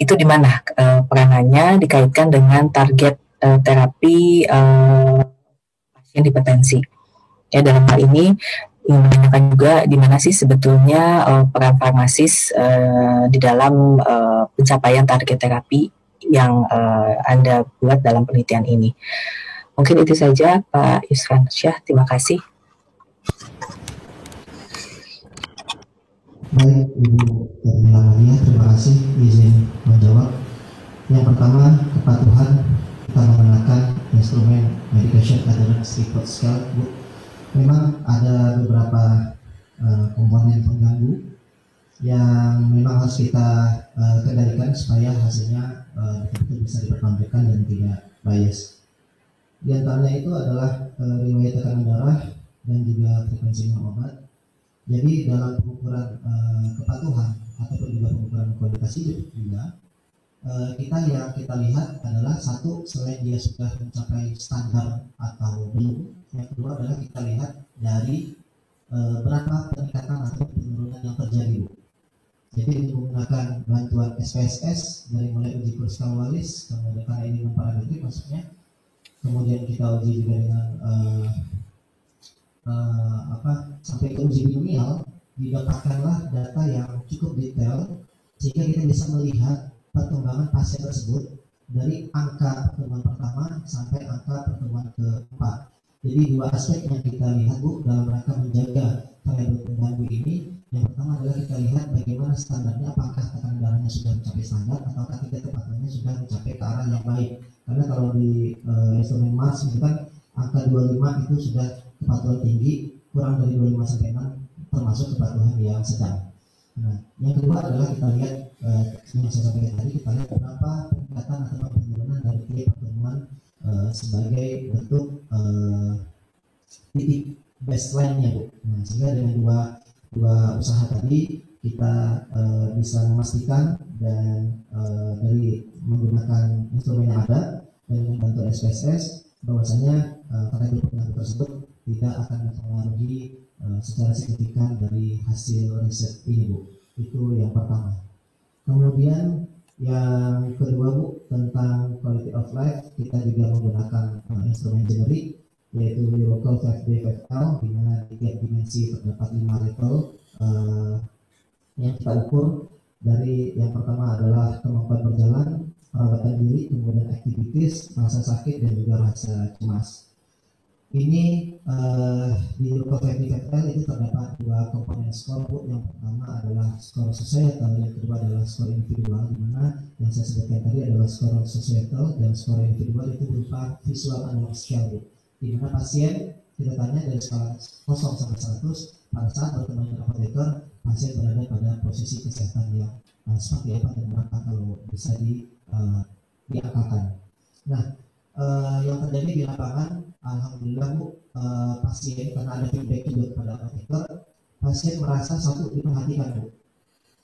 itu di mana peranannya dikaitkan dengan target terapi pasien hipertensi? Ya, dalam hal ini ingin menanyakan juga di mana sih sebetulnya peran farmasis di dalam pencapaian target terapi yang Anda buat dalam penelitian ini. Mungkin itu saja, Pak Yuskansyah. Terima kasih. Baik, Ibu Termilanania, terima kasih izin menjawab. Yang pertama, kepatuhan kita menggunakan instrumen Medication Adherence Report Scale. Memang ada beberapa komponen pengganggu yang memang harus kita kendalikan supaya hasilnya betul-betul bisa dipertahankan dan tidak bias. Di antaranya itu adalah riwayat tekanan darah dan juga frekuensi minum obat. Jadi dalam pengukuran kepatuhan ataupun juga pengukuran kualitas hidup juga yang kita lihat adalah satu, selain dia sudah mencapai standar atau belum, yang kedua adalah kita lihat dari berapa peningkatan atau penurunan yang terjadi, Bu. Jadi menggunakan bantuan SPSS dari mulai uji Kruskal-Wallis, kemudian karena ini non-parametrik maksudnya, kemudian kita uji juga dengan sampai ke uji binomial, didapatkanlah data yang cukup detail sehingga kita bisa melihat perkembangan pasien tersebut dari angka pertemuan pertama sampai angka pertemuan keempat. Jadi dua aspek yang kita lihat Bu dalam rangka menjaga variabel pengganggu ini. Yang pertama adalah kita lihat bagaimana standarnya, apakah tekanan darahnya sudah mencapai standar atau tingkat kepatannya sudah mencapai ke arah yang baik. Karena kalau di instrumen Mars itu kan angka 25 itu sudah kepatuhan tinggi, kurang dari 25 sampai 6 termasuk kepatuhan yang sedang. Nah, yang kedua adalah kita lihat yang saya sampaikan tadi, kita lihat berapa peningkatan atau penurunan dari tiap pertemuan sebagai bentuk titik baseline-nya Bu. Nah, sehingga dengan dua usaha tadi kita bisa memastikan dan dari menggunakan instrumen yang ada dan membantu SPSS bahwasanya variabel pengaruh tersebut tidak akan mempengaruhi secara signifikan dari hasil riset ini Bu. Itu yang pertama. Kemudian yang kedua Bu, tentang quality of life, kita juga menggunakan instrumen generik yaitu local 5D 5L, di mana di tiap dimensi terdapat 5 level yang kita ukur. Dari yang pertama adalah kemampuan berjalan, perawatan diri, kemudian aktivitas, rasa sakit, dan juga rasa cemas. Ini di local 5D 5L itu terdapat dua komponen skor Bu. Yang pertama adalah skor societal, yang kedua adalah skor individual, di mana yang saya sebutkan tadi adalah skor societal dan skor individual itu berupa visual analog scale Bu. Di mana pasien kita tanya dari skala 0 sampai 100, pada saat bertemu dengan apoteker, pasien berada pada posisi kesehatan yang seperti apa dan berapa kalau bisa diangkakan. Nah, yang terjadi di lapangan, alhamdulillah Bu, pasien karena ada feedback juga kepada apoteker, pasien merasa satu diperhatikan Bu.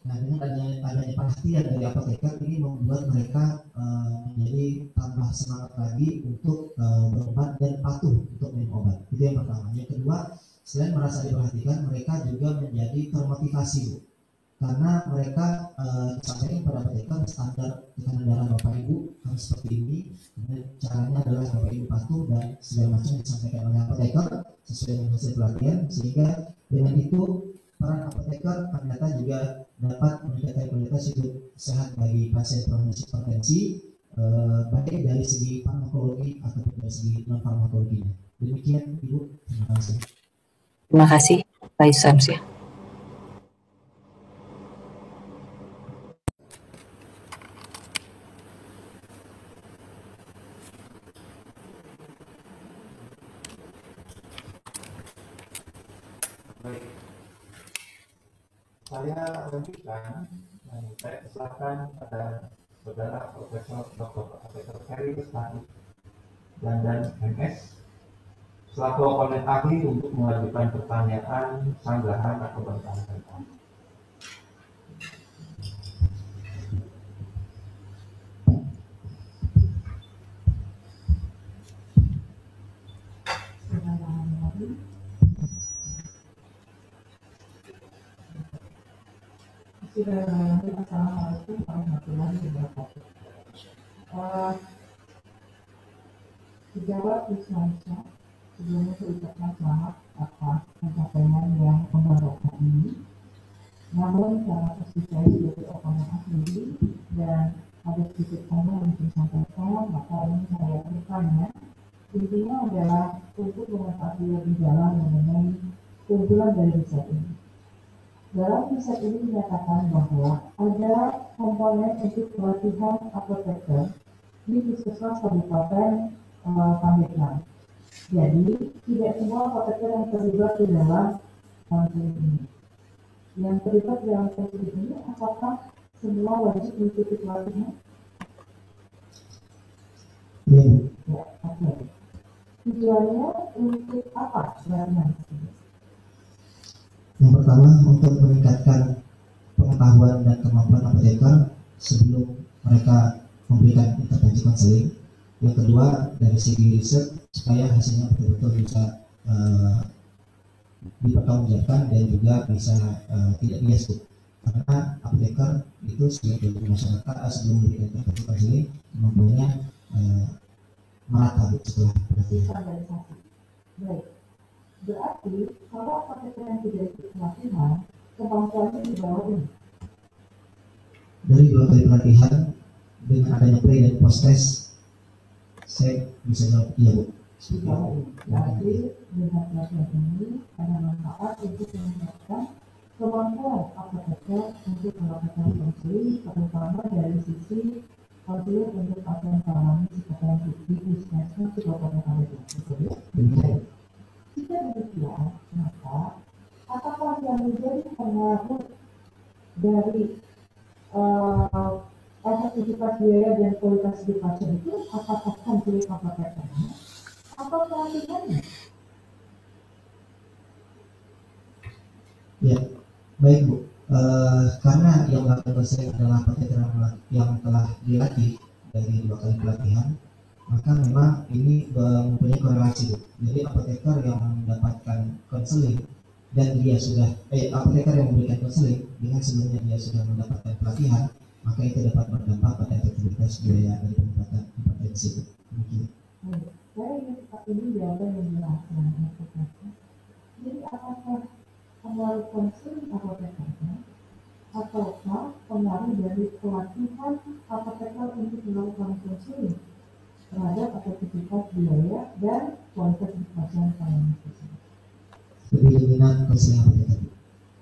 Nah, dengan adanya perhatian dari apoteker ini membuat mereka menjadi tambah semangat lagi untuk berobat dan patuh untuk minum obat. Itu yang pertama. Yang kedua, selain merasa diperhatikan, mereka juga menjadi termotivasi Bu. Karena mereka disampaikan pada apoteker standar tekanan darah Bapak Ibu harus seperti ini. Kemudian caranya adalah Bapak Ibu patuh dan segala macam yang disampaikan oleh apoteker sesuai dengan hasil pelatihan, sehingga dengan itu peran apoteker ternyata juga dapat meningkatkan kualitas hidup sehat bagi pasien kronis hipertensi, baik dari segi farmakologi ataupun dari segi non farmakologinya. Demikian Ibu, terima kasih. Terima kasih Pak Isams ya. Baik. Saya lanjutkan dan saya silakan pada saudara Profesor Dr. Ferry Lestari dan MS selaku oponen ahli untuk mengajukan pertanyaan, sanggahan atau bantahan. Assalamualaikum warahmatullahi wabarakatuh. Sejawat Wismansyah, sebelumnya saya ucapkan selamat atas pencapaian yang membanggakan ini. Namun karena posisi saya sebagai oponen ahli dan ada sedikit tanya yang disampaikan, maka ini saya bertanya. Intinya adalah untuk mengetahui lebih dalam mengenai keunggulan dari riset ini. Dalam riset ini dinyatakan bahwa ada komponen untuk pelatihan apoteker di Puskesmas Kabupaten Pandeglang. Jadi tidak semua apoteker yang terlibat di dalam kampung ini. Yang terlibat dalam kampung ini, apakah semua wajib mengikuti pelatihan? Ya, oke. Tujuannya untuk apa pelatihan tersebut? Yang pertama, untuk meningkatkan pengetahuan dan kemampuan apoteker sebelum mereka memberikan intervensi konseling. Yang kedua, dari segi riset supaya hasilnya betul-betul bisa dipertanggungjawabkan dan juga bisa tidak bias Bu. Karena apoteker itu sebagai masyarakat sebelum memberikan intervensi konseling kemampuannya merata Bu setelah pelatihan. Baik. Berarti kalau apoteker yang tidak ikut pelatihan, kemampuannya di bawah ini. Dari 2 kali pelatihan dengan adanya pre dan post test, saya bisa jawab iya Bu. di bawah ini. Berarti dengan pelatihan ini ada manfaat untuk meningkatkan kemampuan apoteker untuk melakukan konseling, terutama dari sisi konseling untuk pasien mengalami psikoterapis di puskesmas di Kabupaten Kabupaten. Jika demikian, maka apakah yang menjadi pengaruh dari efektivitas biaya dan kualitas hidup pasien itu apakah konseling apotekernya atau pelatihannya? Ya, baik Bu. Karena yang melakukan konseling adalah apoteker yang telah dilatih dari 2 kali pelatihan, maka memang ini mempunyai korelasi Bu. Jadi apoteker yang mendapatkan konseling dan dia sudah apoteker yang memberikan konseling dengan sebelumnya dia sudah mendapatkan pelatihan, maka itu dapat berdampak pada efektivitas biaya dari pengobatan hipertensi. Demikian. Saya ingin ini jawaban yang jelaskan. Jadi apakah pengaruh konseling apotekernya ataukah pengaruh dari pelatihan apoteker untuk melakukan konseling terhadap efektivitas biaya dan kualitas hidup pasien yang tersebut? Lebih dominan konseling apoteker.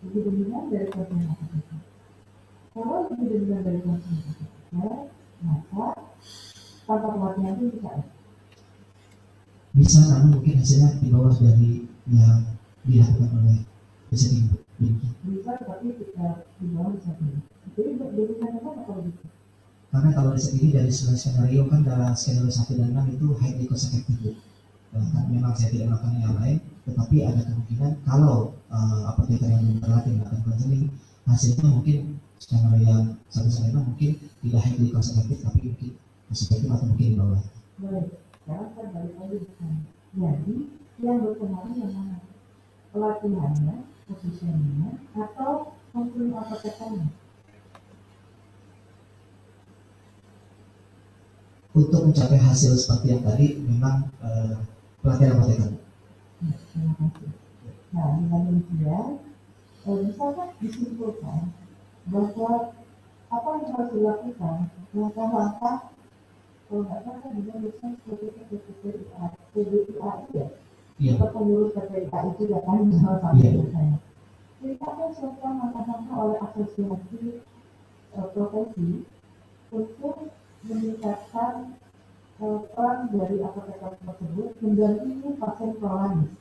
Lebih dominan dari konseling apoteker. Kalau lebih dominan dari konseling apoteker, maka tanpa pelatihan itu bisa, namun mungkin hasilnya di bawah dari yang dilakukan oleh riset ini. bisa, tapi kita di bawah bisa pilih. Jadi berikan apa kalau gitu? Karena kalau riset ini dari 9 skenario kan dalam skenario 1 dan 6 itu highly cost effective. Kan memang saya tidak melakukan yang lain, tetapi ada kemungkinan kalau apoteker yang belum terlatih melakukan konseling, hasilnya mungkin skenario yang 1 skenario mungkin tidak highly cost effective, tapi mungkin cost effective atau mungkin di bawah. Baik, sekarang saya balik lagi ke sana. Jadi yang berpengaruh yang mana? Pelatihannya, posisinya, atau konseling apotekernya? Untuk mencapai hasil seperti yang tadi memang pelatihan apoteker. Terima kasih. Nah, dengan demikian, misalkan disimpulkan bahwa apa yang harus dilakukan, langkah-langkah, kalau nggak salah dengan dosen seperti PBIA ya, Iya. atau pengurus PBIA itu ya kan salah satu saya. Jadi apa yang dilakukan langkah-langkah oleh asosiasi profesi untuk meningkatkan peran dari apoteker tersebut mendampingi pasien kronis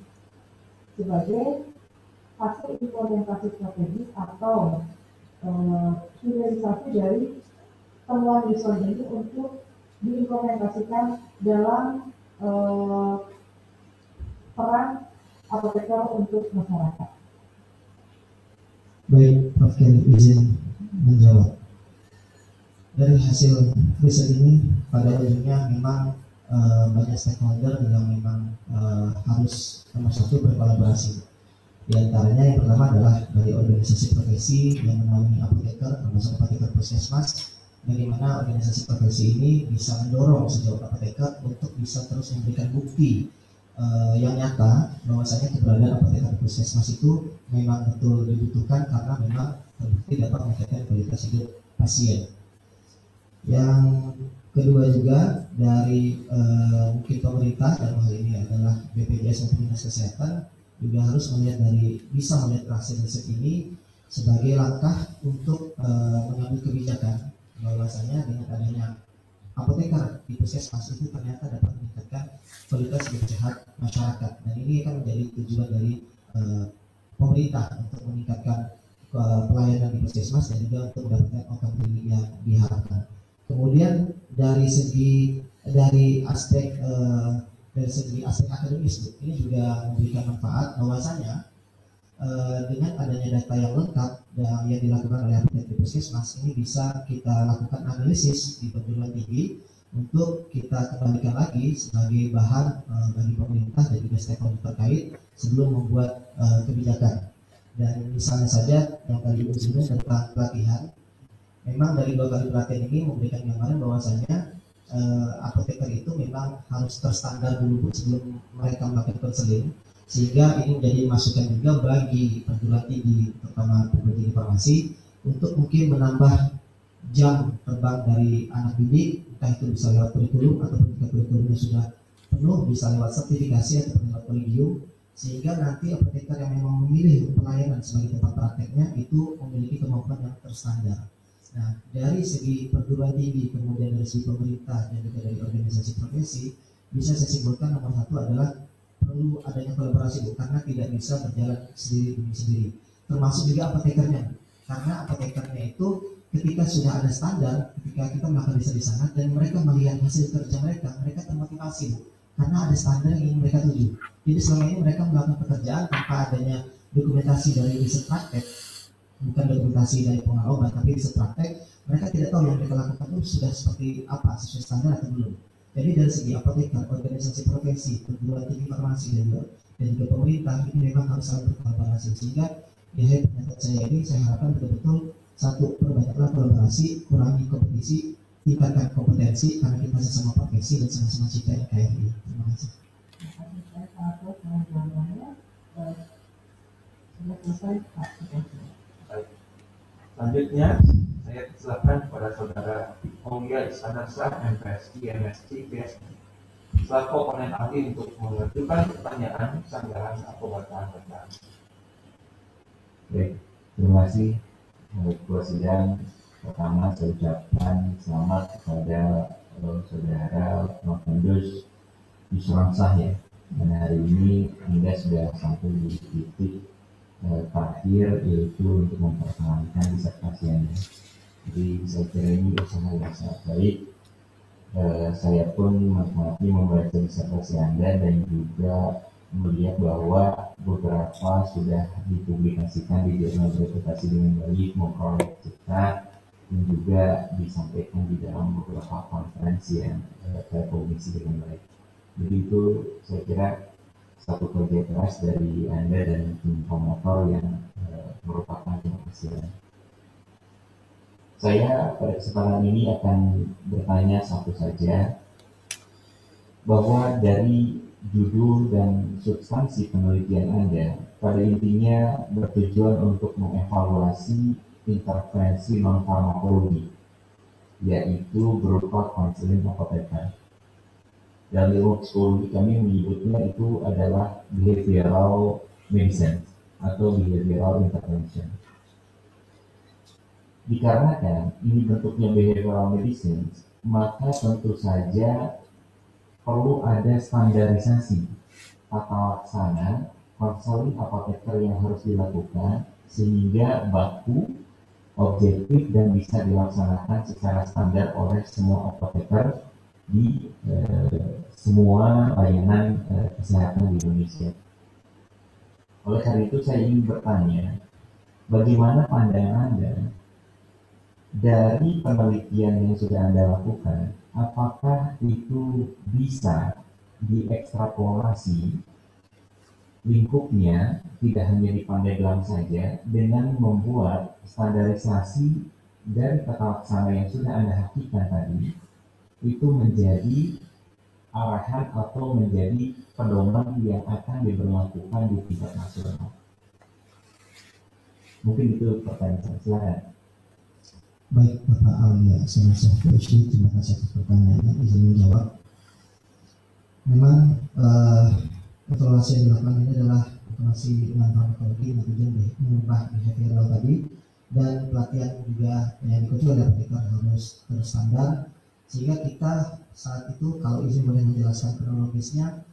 sebagai fase implementasi strategis atau finalisasi dari temuan riset ini untuk diimplementasikan dalam peran apoteker untuk masyarakat. Baik, Prof. Kelly izin menjawab. Dari hasil riset ini pada ujungnya memang banyak stakeholder yang memang harus nomor satu berkolaborasi. Di antaranya yang pertama adalah dari organisasi profesi yang menaungi apoteker, termasuk apoteker puskesmas, bagaimana organisasi profesi ini bisa mendorong sejauh apoteker untuk bisa terus memberikan bukti yang nyata bahwasanya keberadaan apoteker puskesmas itu memang betul dibutuhkan karena memang terbukti dapat meningkatkan kualitas hidup pasien. Yang kedua juga dari mungkin pemerintah dalam hal ini adalah BPJS maupun Dinas Kesehatan juga harus bisa melihat hasil riset ini sebagai langkah untuk mengambil kebijakan bahwasanya dengan adanya apoteker di puskesmas itu ternyata dapat meningkatkan kualitas hidup sehat masyarakat, dan ini akan menjadi tujuan dari pemerintah untuk meningkatkan pelayanan di puskesmas dan juga untuk mendapatkan outcome klinik yang diharapkan. Kemudian dari aspek akademis, ini juga memberikan manfaat bahwasanya dengan adanya data yang lengkap dan yang dilakukan oleh apoteker di puskesmas ini bisa kita lakukan analisis di perguruan tinggi untuk kita kembalikan lagi sebagai bahan bagi pemerintah dan juga stakeholder terkait sebelum membuat kebijakan. Dan misalnya saja yang tadi disebut tentang pelatihan, memang dari 2 kali pelatihan ini memberikan gambaran bahwasanya apoteker itu memang harus terstandar dulu sebelum mereka melakukan konseling, sehingga ini menjadi masukan juga bagi perguruan tinggi, terutama perguruan tinggi farmasi, untuk mungkin menambah jam terbang dari anak didik, entah itu bisa lewat kurikulum ataupun jika kurikulumnya sudah penuh, bisa lewat sertifikasi atau lewat kolegium, sehingga nanti apoteker yang memang memilih pelayanan sebagai tempat prakteknya itu memiliki kemampuan yang terstandar. Nah, dari segi perguruan tinggi, kemudian dari segi pemerintah dan juga dari organisasi profesi, bisa saya simpulkan nomor satu adalah perlu adanya kolaborasi, Bu, karena tidak bisa berjalan sendiri demi sendiri. Termasuk juga apotekernya, karena apotekernya itu ketika sudah ada standar, ketika kita melakukan riset di sana dan mereka melihat hasil kerja mereka termotivasi, Bu, karena ada standar yang mereka tuju. Jadi selama ini mereka melakukan pekerjaan tanpa adanya dokumentasi dari riset praktek, bukan dokumentasi dari pengolah obat, tapi riset praktek, mereka tidak tahu yang mereka lakukan itu sudah seperti apa, sesuai standar atau belum. Jadi dari segi apoteker, organisasi profesi, perguruan tinggi farmasi dan juga pemerintah ini memang harus saling berkolaborasi, sehingga di akhir pernyataan saya ini saya harapkan betul-betul satu, perbanyaklah kolaborasi, kurangi kompetisi, tingkatkan kompetensi karena kita sesama profesi dan sama-sama cinta NKRI. Terima kasih. Saya sangat puas dengan jawabannya. Sudah selesai, Pak. Baik. Selanjutnya, saya persilakan kepada Saudara Aulia Iskandar Shah, MPSI, MSc, PhD, selaku komponen ahli untuk mengajukan pertanyaan, sanggahan, atau bantahan. Baik, terima kasih. Ketua sidang, pertama saya ucapkan selamat kepada saudara Novendus Yusron Shah ya. Dan hari ini Anda sudah sampai di titik terakhir, yaitu untuk mempertahankan disertasi Anda. Jadi saya kira ini usaha yang sangat baik. Saya pun menikmati membaca disertasi Anda dan juga melihat bahwa beberapa sudah dipublikasikan di jurnal reputasi dengan baik, memperoleh cerita dan juga disampaikan di dalam beberapa konferensi yang terpublikasi dengan baik. Jadi itu saya kira satu kerja keras dari Anda dan tim promotor yang merupakan keberhasilan. Saya pada kesempatan ini akan bertanya satu saja, bahwa dari judul dan substansi penelitian Anda pada intinya bertujuan untuk mengevaluasi intervensi non-farmakologi, yaitu berupa konseling apoteker. Dalam ilmu psikologi kami menyebutnya itu adalah behavioral medicine atau behavioral intervention. Dikarenakan ini bentuknya behavioral medicine, maka tentu saja perlu ada standarisasi tata laksana konseling apoteker yang harus dilakukan sehingga baku, objektif dan bisa dilaksanakan secara standar oleh semua apoteker di semua layanan kesehatan di Indonesia. Oleh karena itu saya ingin bertanya, bagaimana pandangan Anda dari penelitian yang sudah Anda lakukan? Apakah itu bisa diekstrapolasi lingkupnya tidak hanya di Pandeglang saja dengan membuat standarisasi dari tata laksana yang sudah Anda hakikan tadi itu menjadi arahan atau menjadi pedoman yang akan diberlakukan di tingkat nasional? Mungkin itu pertanyaan saya. Silakan. Baik, Bapak Aulia Iskandar Shah, PhD, terima kasih atas pertanyaannya. Izin menjawab. Memang evaluasi yang dilakukan ini adalah evaluasi non-farmakologi yang tujuan mengubah behavioral tadi, dan pelatihan juga yang diikuti oleh apoteker harus terstandar, sehingga kita saat itu, kalau izin boleh menjelaskan kronologisnya,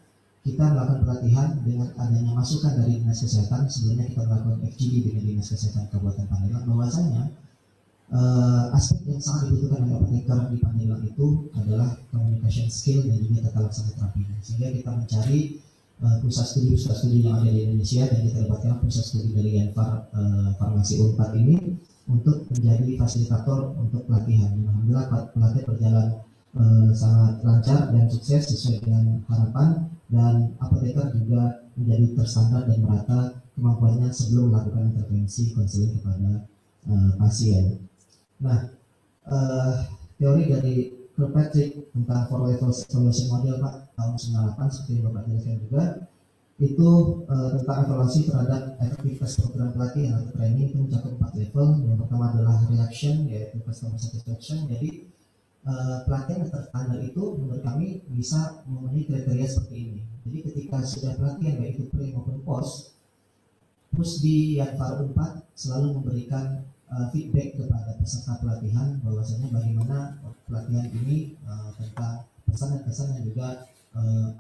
kita melakukan pelatihan dengan adanya masukan dari Dinas Kesehatan. Sebelumnya kita melakukan FGD dengan Dinas Kesehatan Kabupaten Pandeglang, bahwasanya aspek yang sangat dibutuhkan oleh apoteker di Pandeglang itu adalah communication skill dan juga tata laksana terapinya. Sehingga kita mencari pusat studi yang ada di Indonesia, dan kita dapatkan pusat studi dari Yanfar Farmasi Unpad ini untuk menjadi fasilitator untuk pelatihan. Alhamdulillah pelatihan berjalan sangat lancar dan sukses sesuai dengan harapan, dan apoteker juga menjadi terstandar dan merata kemampuannya sebelum melakukan intervensi konseling kepada pasien. Nah, teori dari Kirkpatrick tentang 4 levels evaluation model Pak tahun 98 seperti yang Bapak jelaskan juga, itu tentang evaluasi terhadap efektivitas program pelatihan atau training itu mencakup 4 level. Yang pertama adalah reaction, yaitu customer satisfaction. Jadi pelatihan yang terstandar itu menurut kami bisa memenuhi kriteria seperti ini. Jadi ketika sudah pelatihan baik itu pre maupun post, Pusdi Yanfar 4 selalu memberikan feedback kepada peserta pelatihan bahwasanya bagaimana pelatihan ini tentang pesan dan kesan dan juga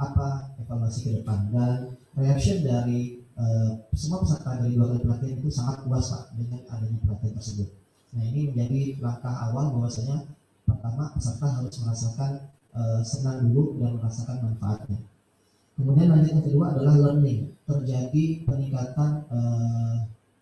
apa evaluasi ke depan, dan reaction dari semua peserta dari 2 kali pelatihan itu sangat puas Pak dengan adanya pelatihan tersebut. Nah, ini menjadi langkah awal bahwasanya pertama peserta harus merasakan senang dulu dan merasakan manfaatnya. Kemudian lanjut yang kedua adalah learning, terjadi peningkatan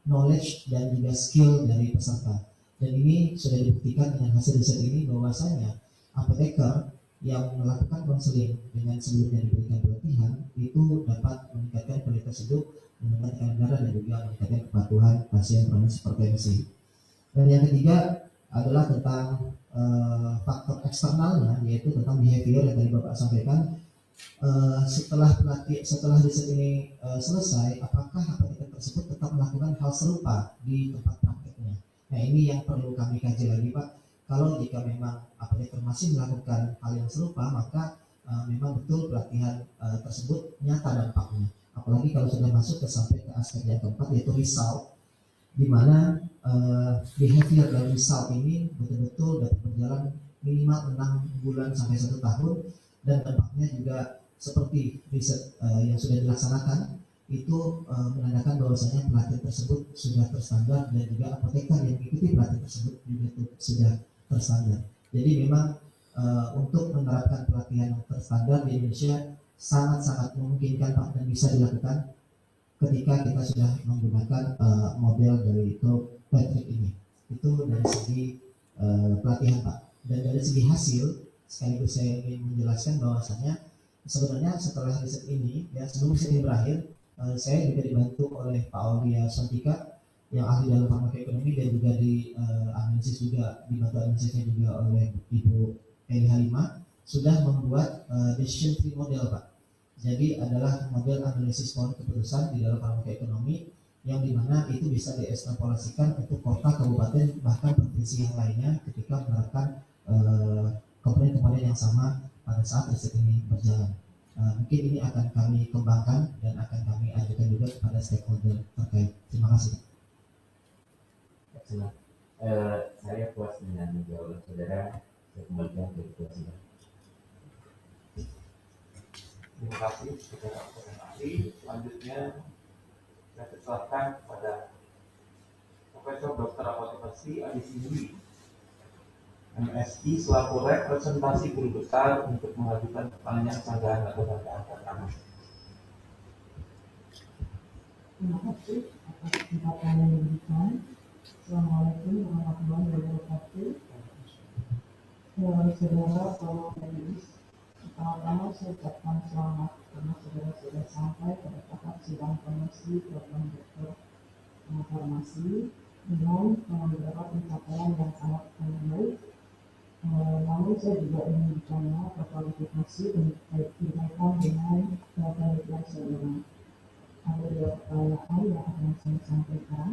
knowledge dan juga skill dari peserta. Dan ini sudah dibuktikan dengan hasil riset ini bahwasanya apoteker yang melakukan konseling dengan sebelumnya diberikan pelatihan itu dapat meningkatkan kualitas hidup, meningkatkan darah dan juga meningkatkan kepatuhan pasien kronis hipertensi. Dan yang ketiga adalah tentang faktor eksternalnya, yaitu tentang behavior yang tadi Bapak sampaikan. Setelah riset ini selesai, apakah apoteker tersebut tetap melakukan hal serupa di tempat prakteknya? Nah, ini yang perlu kami kaji lagi Pak. Kalau jika memang apoteker masih melakukan hal yang serupa, maka memang betul pelatihan tersebut nyata dampaknya. Apalagi kalau sudah masuk sampai ke aspek yang keempat, yaitu result, di mana behavior dan result ini betul-betul dapat berjalan minimal 6 bulan sampai 1 tahun, dan dampaknya juga seperti riset yang sudah dilaksanakan itu menandakan bahwasanya pelatihan tersebut sudah terstandar dan juga apoteker yang mengikuti pelatihan tersebut juga sudah terstandar. Jadi memang untuk menerapkan pelatihan yang terstandar di Indonesia sangat-sangat memungkinkan Pak, dan bisa dilakukan ketika kita sudah menggunakan model dari Patrick ini. Itu dari segi pelatihan Pak. Dan dari segi hasil, sekaligus saya ingin menjelaskan bahwasanya sebenarnya setelah riset ini, ya sebelum riset ini berakhir, saya juga dibantu oleh Pak Aulia Santika yang ahli dalam farmakoekonomi, dan juga di analisis juga, dibantu analisisnya juga oleh Ibu Eli Halimah, sudah membuat decision tree model Pak. Jadi adalah model analisis pohon keputusan di dalam farmakoekonomi yang dimana itu bisa diekstrapolasikan untuk kota, kabupaten, bahkan provinsi yang lainnya ketika menerapkan komponen-komponen yang sama pada saat riset ini berjalan. Mungkin ini akan kami kembangkan dan akan kami ajukan juga kepada stakeholder terkait. Terima kasih. Excellent. Saya puas dengan jawaban saudara. Saya kembalikan ke ketua sidang. Terima kasih saudara presentasi. Selanjutnya saya persilakan kepada Profesor Dr. Apotekasi Adi Sindri, MSI, selaku representasi guru besar untuk mengajukan pertanyaan sanggahan atau bacaan pertama. Terima kasih atas kesempatan yang diberikan. Assalamualaikum warahmatullahi wabarakatuh. Saudara, para hadirin, pertama-tama saya ucapkan selamat karena saudara sudah sampai pada tahap sidang promosi program doktor farmasi dengan beberapa pencapaian yang sangat baik. Namun saya juga ingin bertanya kualifikasi berkaitan dengan penelitian saudara. Ada 2 pertanyaan yang akan saya sampaikan.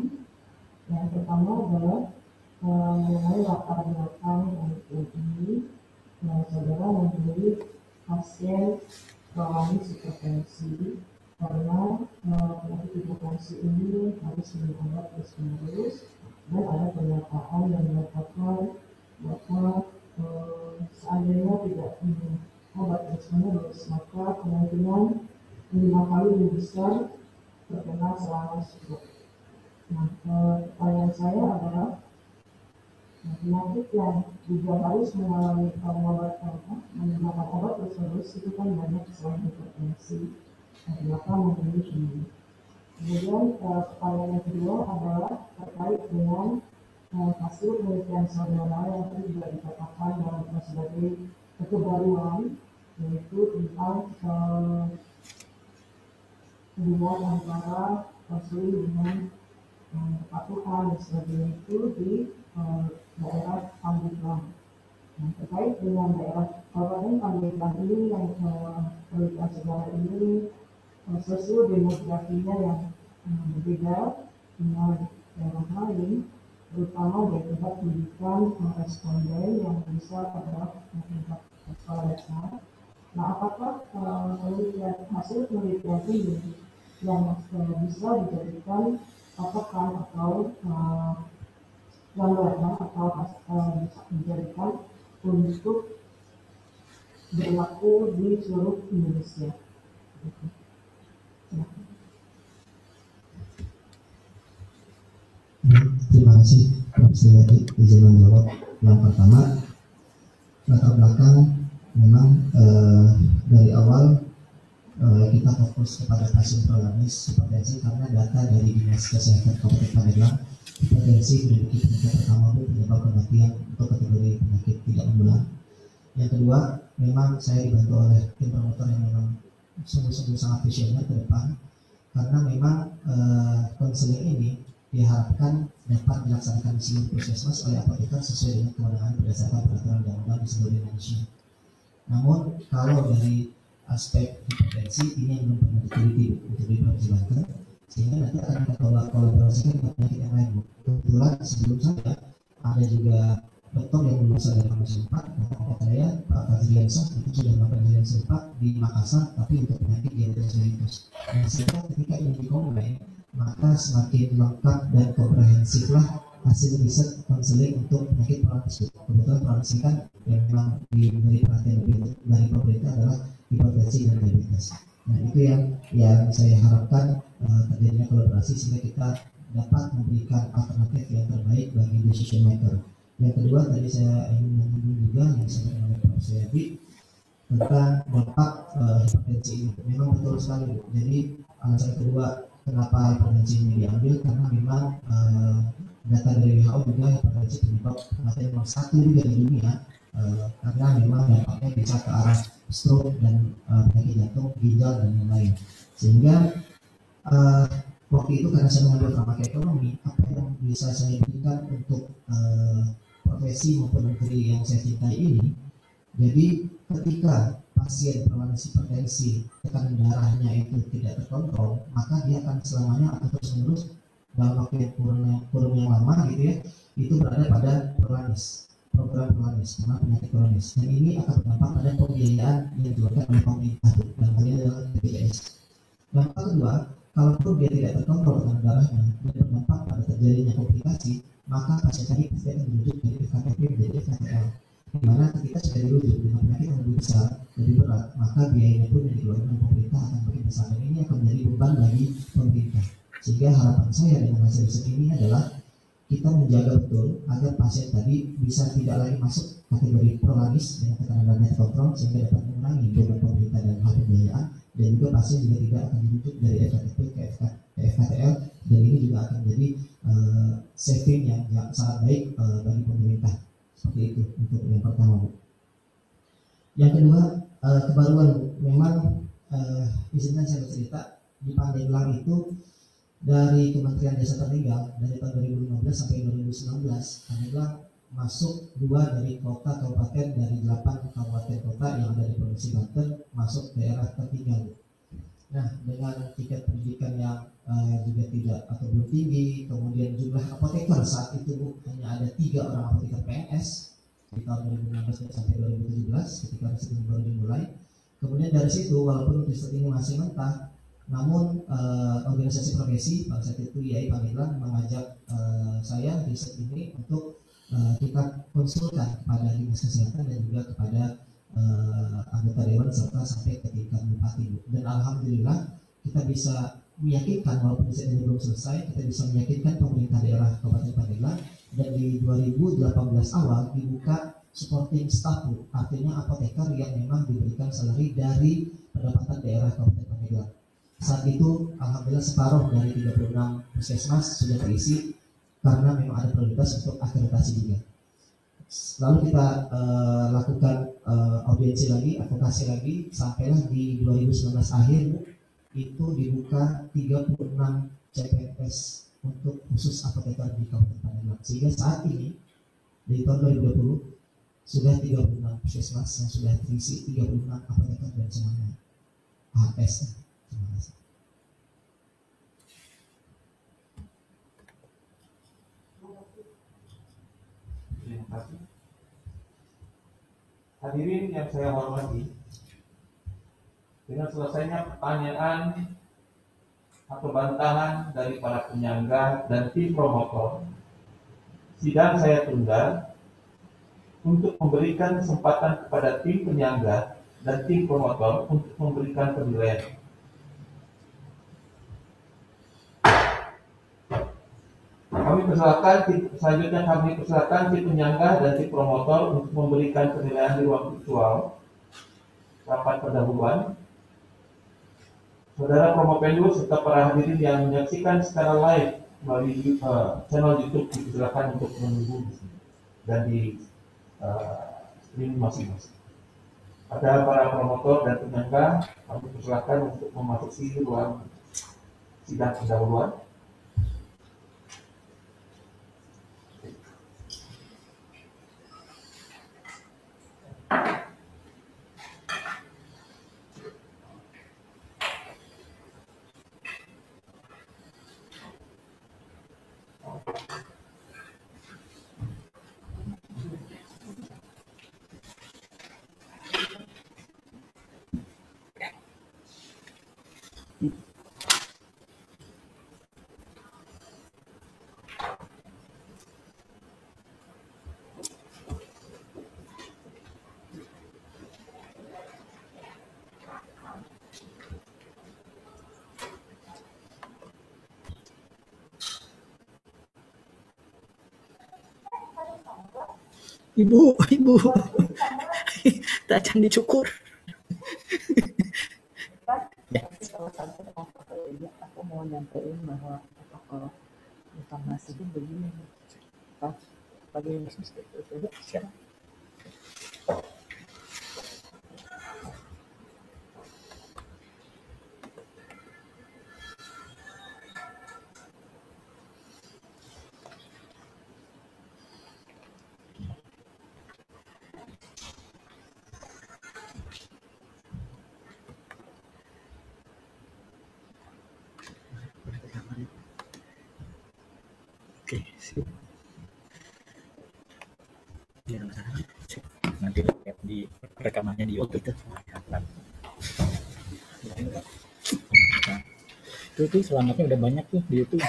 Yang pertama adalah mengenai latar belakang penelitian ini. Saudara membeli pasien kronis hipertensi karena penyakit hipertensi ini harus minum obat terus-menerus, dan ada pernyataan yang mengatakan bahwa seandainya tidak minum obat terus-menerus, maka kemungkinan 5 kali lebih besar terkena serangan stroke. Nah, pertanyaan saya adalah penyakit yang juga harus mengalami menggunakan obat terus-menerus itu kan banyak selain hipertensi. Kenapa memilih ini? Kemudian pertanyaan yang kedua adalah terkait dengan hasil penelitian saudara yang tadi juga dikatakan dalam sebagai kebaruan, yaitu tentang hubungan antara konseling dengan kepatuhan dan sebagainya itu di daerah Pandeglang. Nah, terkait dengan daerah Kabupaten Pandeglang ini yang penelitian saudara ini sosiodemografinya yang berbeda dengan daerah lain, terutama dari tingkat pendidikan responden yang bisa pada tingkat sekolah dasar. Nah, apakah hasil penelitian ini yang bisa dijadikan patokan atau gambaran atau bisa dijadikan untuk berlaku di seluruh Indonesia? Terima kasih, Profesor Yadi, izin menjawab. Yang pertama, latar belakang memang dari awal kita fokus kepada pasien prolaris hipertensi karena data dari Dinas Kesehatan Kabupaten Pandeglang, hipertensi menduduki penyakit pertama untuk penyebab kematian untuk kategori penyakit tidak menular. Yang kedua, memang saya dibantu oleh tim promotor yang memang sungguh-sungguh sangat visioner ke depan, karena memang konseling ini diharapkan dapat dilaksanakan di seluruh puskesmas oleh apoteker sesuai dengan kewenangan berdasarkan peraturan undang-undang di seluruh Indonesia. Namun kalau dari aspek hipertensi ini yang belum pernah diteliti untuk di Provinsi Banten, sehingga nanti akan kita kolaborasikan dengan penyakit yang lain. Kebetulan sebelum saya ada juga dokter yang lulus dari Farmasi 4, kata saya Pak Fazriansyah itu sudah melakukan Farmasi 4 di Makassar, tapi untuk penyakit diabetes mellitus. Nah, sehingga ketika ini dikombin, maka semakin lengkap dan komprehensiflah hasil riset konseling untuk penyakit prolaris. Kebetulan prolaris kan yang memang diberi perhatian lebih dari pemerintah adalah hipertensi dan diabetes. Nah, itu yang saya harapkan terjadinya kolaborasi sehingga kita dapat memberikan alternatif yang terbaik bagi decision maker. Yang kedua, tadi saya ingin menyinggung juga yang disampaikan oleh Prof. Yadi tentang dampak hipertensi ini. Memang betul sekali. Jadi alasan kedua kenapa hipertensi ini diambil karena memang data dari WHO juga hipertensi penyebab kematian nomor 1 juga di dunia, karena memang dampaknya bisa ke arah stroke dan penyakit jantung, ginjal dan yang lain. Sehingga waktu itu karena saya mengambil farmakoekonomi, apa yang bisa saya berikan untuk profesi maupun negeri yang saya cintai ini. Jadi ketika pasien prolaris hipertensi tekanan darahnya itu tidak terkontrol, maka dia akan selamanya atau terus menerus dalam waktu yang kurun yang lama gitu ya, itu berada pada prolaris, program prolaris karena penyakit kronis, dan ini akan berdampak pada pembiayaan yang dikeluarkan oleh pemerintah dan hal ini adalah BPJS. Dampak kedua, kalaupun dia tidak terkontrol tekanan darahnya dan berdampak pada terjadinya komplikasi, maka pasien tadi pasti akan dirujuk dari FKTP menjadi FKTL, di mana ketika sudah dirujuk dengan penyakit yang lebih besar, lebih berat, maka biayanya pun yang dikeluarkan oleh pemerintah akan makin besar, dan ini akan menjadi beban bagi pemerintah. Sehingga harapan saya dengan hasil riset ini adalah kita menjaga betul agar pasien tadi bisa tidak lagi masuk kategori prolaris dengan tekanan darahnya terkontrol, sehingga dapat mengurangi beban pemerintah dalam hal pembiayaan, dan juga pasien juga tidak akan dirujuk dari FKTP ke FKTL, dan ini juga akan menjadi saving yang sangat baik bagi pemerintah. Seperti itu untuk yang pertama, Bu. Yang kedua, kebaruan memang izinkan saya bercerita di Pandeglang itu dari Kementerian Desa Tertinggal dari tahun 2015 sampai 2019, Pandeglang masuk 2 dari kota kabupaten dari 8 kabupaten kota yang ada di Provinsi Banten masuk daerah tertinggal. Nah, dengan tingkat pendidikan yang juga tidak atau belum tinggi, kemudian jumlah apoteker saat itu, Bu, hanya ada 3 orang apoteker PNS di tahun 2016 sampai 2017 ketika riset ini baru dimulai. Kemudian dari situ, walaupun riset ini masih mentah, namun organisasi profesi pada saat itu IAI Pandeglang mengajak saya riset ini untuk kita konsulkan kepada Dinas Kesehatan dan juga kepada anggota dewan serta sampai ke tingkat bupati. Dan alhamdulillah kita bisa meyakinkan, walaupun riset ini belum selesai, kita bisa meyakinkan pemerintah daerah Kabupaten Pandeglang, dan di 2018 awal dibuka supporting staff, artinya apoteker yang memang diberikan salary dari pendapatan daerah Kabupaten Pandeglang. Saat itu alhamdulillah separuh dari 36 puskesmas sudah terisi karena memang ada prioritas untuk akreditasi juga. Lalu kita lakukan audiensi lagi, advokasi lagi, sampailah di 2019 akhir itu dibuka 36 CPNS untuk khusus apoteker di Kabupaten Pandeglang. Sehingga saat ini di tahun 2020 sudah 36 puskesmas yang sudah terisi 36 apoteker dan semuanya AS. Terima kasih. Terima kasih. Hadirin yang saya hormati, dengan selesainya pertanyaan atau bantahan dari para penyangga dan tim promotor, sidang saya tunda untuk memberikan kesempatan kepada tim penyangga dan tim promotor untuk memberikan penilaian. Selanjutnya kami persilakan tim penyangga dan tim promotor untuk memberikan penilaian di ruang virtual rapat pendahuluan. Saudara Promopendu serta para hadirin yang menyaksikan secara live melalui channel YouTube dipersilakan untuk menunggu di sini dan di stream masing-masing. Pada para promotor dan penyangga, kami persilakan untuk memasuki ruang sidang pendahuluan. Ibu, tak akan dicukur. Ya. Aku mau nyampein bahwa protokol informasi itu begini. Bagi siapa? Oke, sip. Ya, sip. Nanti lihat di rekamannya di YouTube. Itu selamatnya udah banyak tuh di YouTube.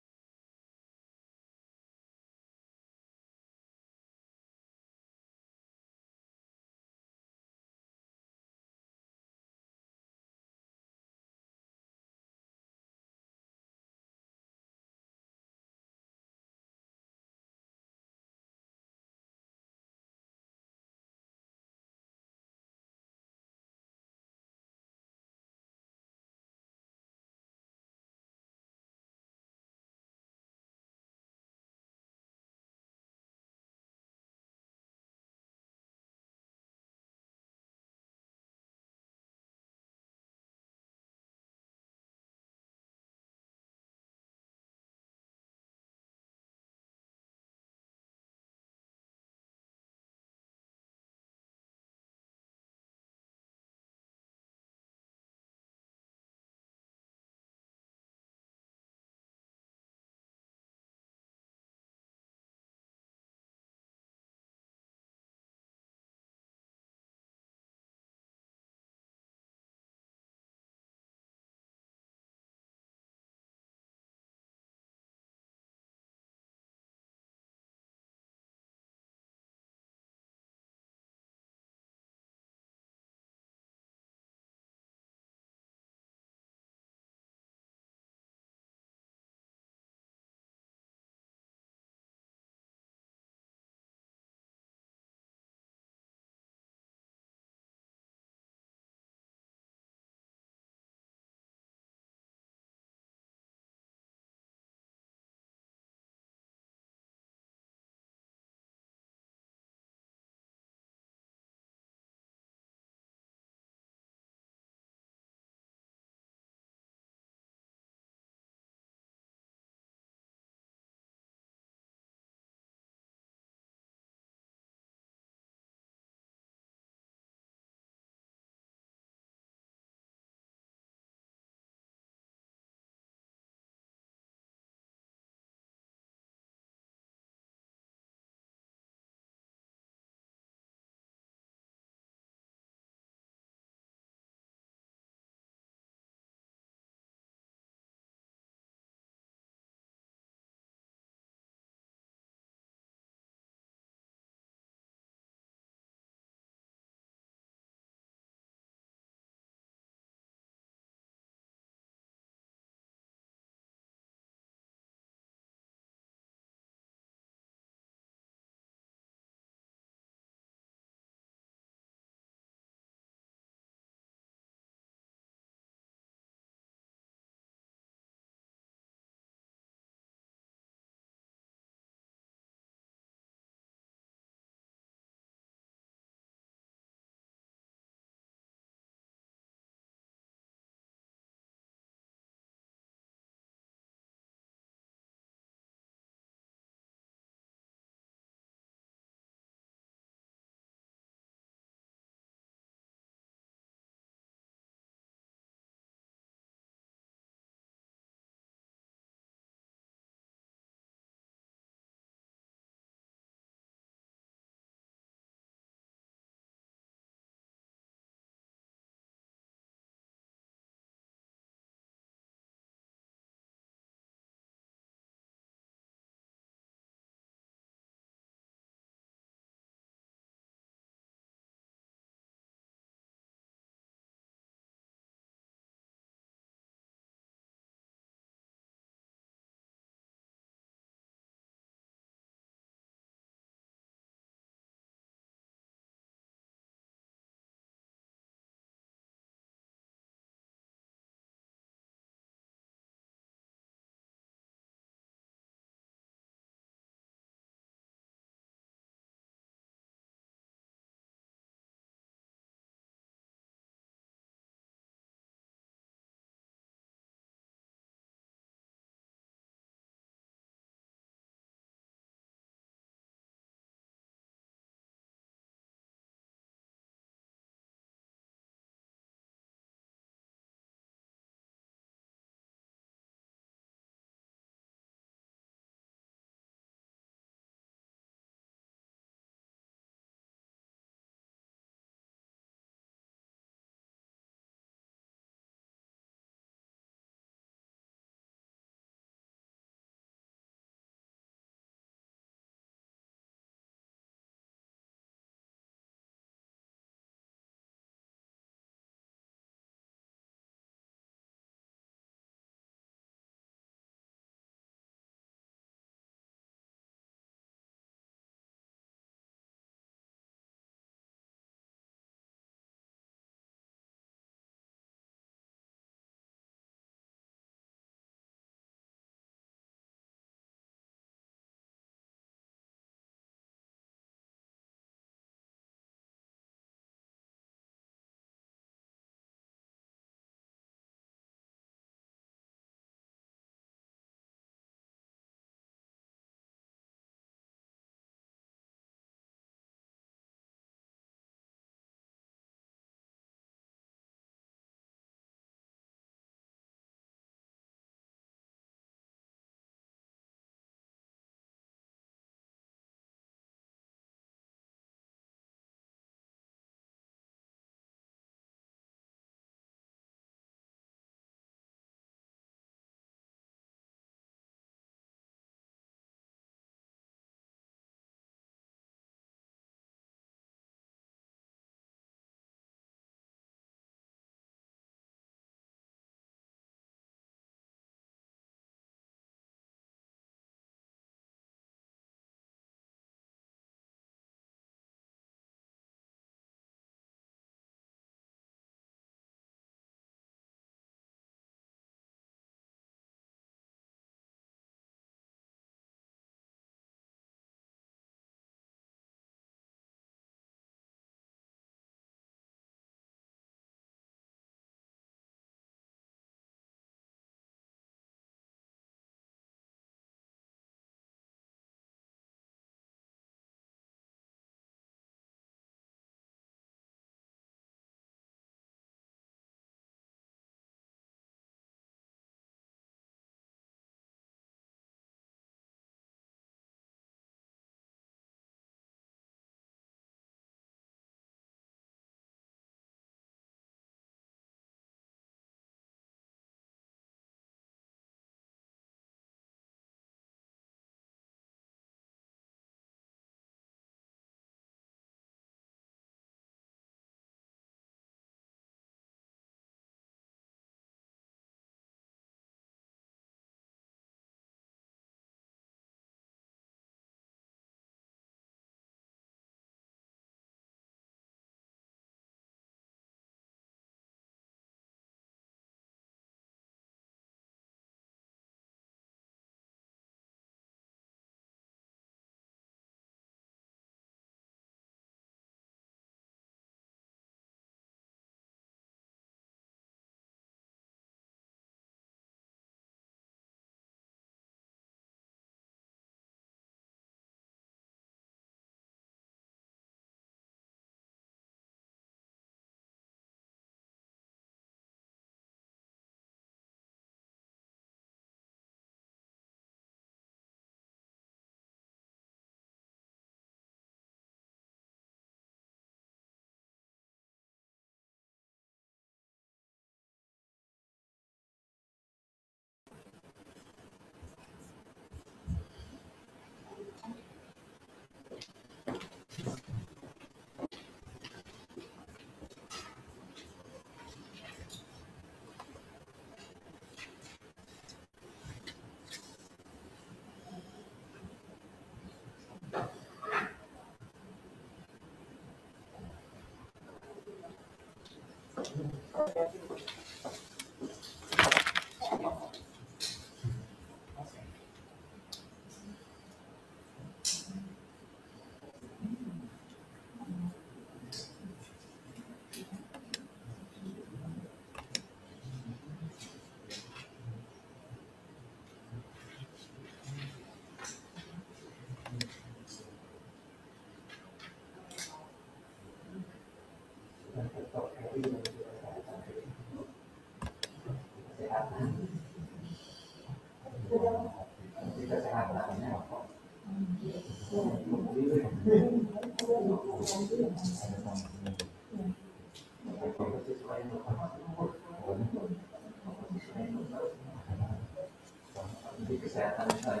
Kesehatan saya.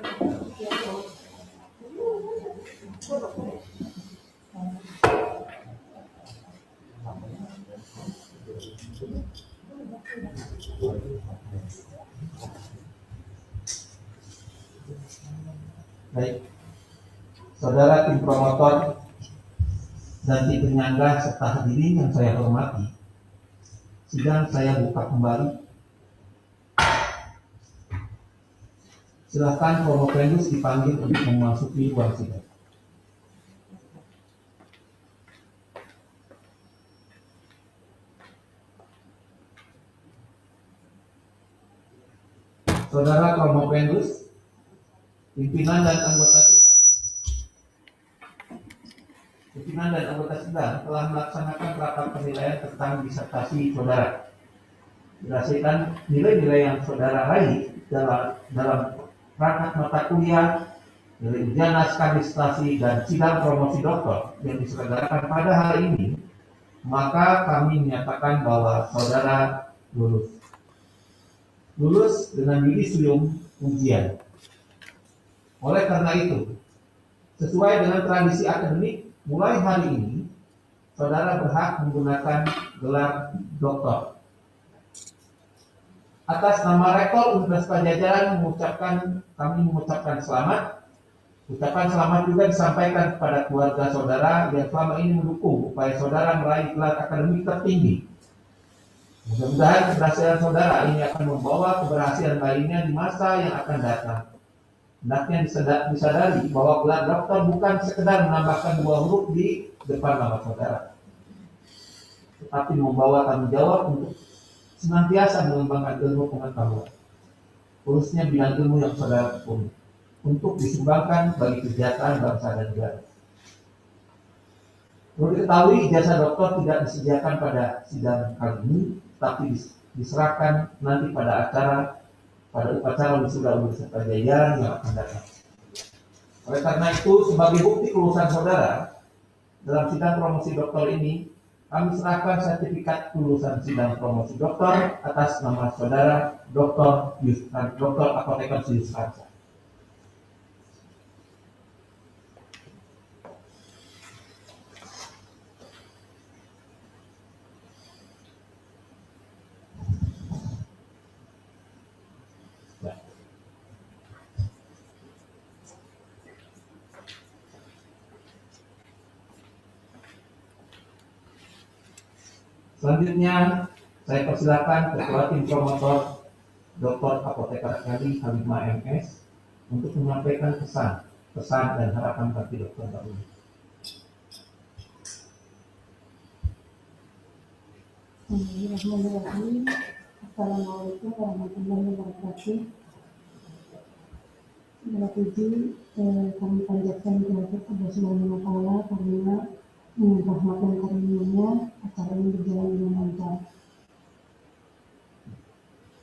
Baik, saudara tim promotor dan tim penyangga serta hadirin yang saya hormati, sidang saya buka kembali. Silakan Promopendus dipanggil untuk memasuki ruang sidang. Saudara Promopendus, pimpinan dan anggota sidang telah melaksanakan rapat penilaian tentang disertasi saudara. Berdasarkan nilai-nilai yang saudara raih dalam rangkap mata kuliah, nilai ujian naskah disertasi dan sidang promosi doktor yang diselenggarakan pada hari ini, maka kami menyatakan bahwa saudara lulus dengan yudisium ujian. Oleh karena itu, sesuai dengan tradisi akademik, mulai hari ini saudara berhak menggunakan gelar doktor. Atas nama Rektor Universitas Pajajaran kami mengucapkan selamat. Ucapan selamat juga disampaikan kepada keluarga saudara yang selama ini mendukung upaya saudara meraih gelar akademik tertinggi. Mudah-mudahan keberhasilan saudara ini akan membawa keberhasilan lainnya di masa yang akan datang. Hendaknya disadari bahwa gelar doktor bukan sekedar menambahkan 2 huruf di depan nama saudara, tetapi membawa tanggung jawab untuk senantiasa mengembangkan ilmu pengetahuan, khususnya bidang ilmu yang saudara punya, untuk disumbangkan bagi kesejahteraan bangsa dan negara. Perlu diketahui, ijazah doktor tidak disediakan pada sidang kali ini, tapi diserahkan nanti pada upacara wisuda Universitas Pajajaran yang akan datang. Oleh karena itu, sebagai bukti kelulusan saudara dalam sidang promosi doktor ini, kami serahkan sertifikat kelulusan sidang promosi doktor atas nama saudara Dr. Apoteker Yusransa. Selanjutnya, saya persilakan Ketua Tim Promotor Dr. Apoteker RI Halimah MS untuk menyampaikan pesan dan harapan bagi dokter baru. Bismillahirrahmanirrahim. Assalamualaikum warahmatullahi wabarakatuh. Segala puji kami panjatkan kepada Allah Subhanahu wa Ta'ala karena rahmat dan karunia-Nya acara ini berjalan dengan lancar.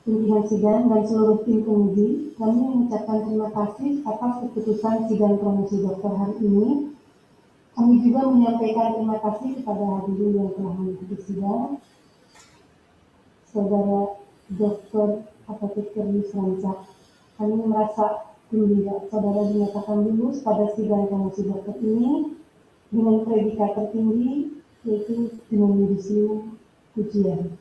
Pimpinan sidang dan seluruh tim penguji, kami mengucapkan terima kasih atas keputusan sidang promosi dokter hari ini. Kami juga menyampaikan terima kasih kepada hadirin yang telah mengikuti sidang. Saudara Dr. Apoteker Yusransa, kami merasa gembira saudara dinyatakan lulus pada sidang promosi dokter ini dengan predikat tertinggi, yaitu dengan yudisium ujian.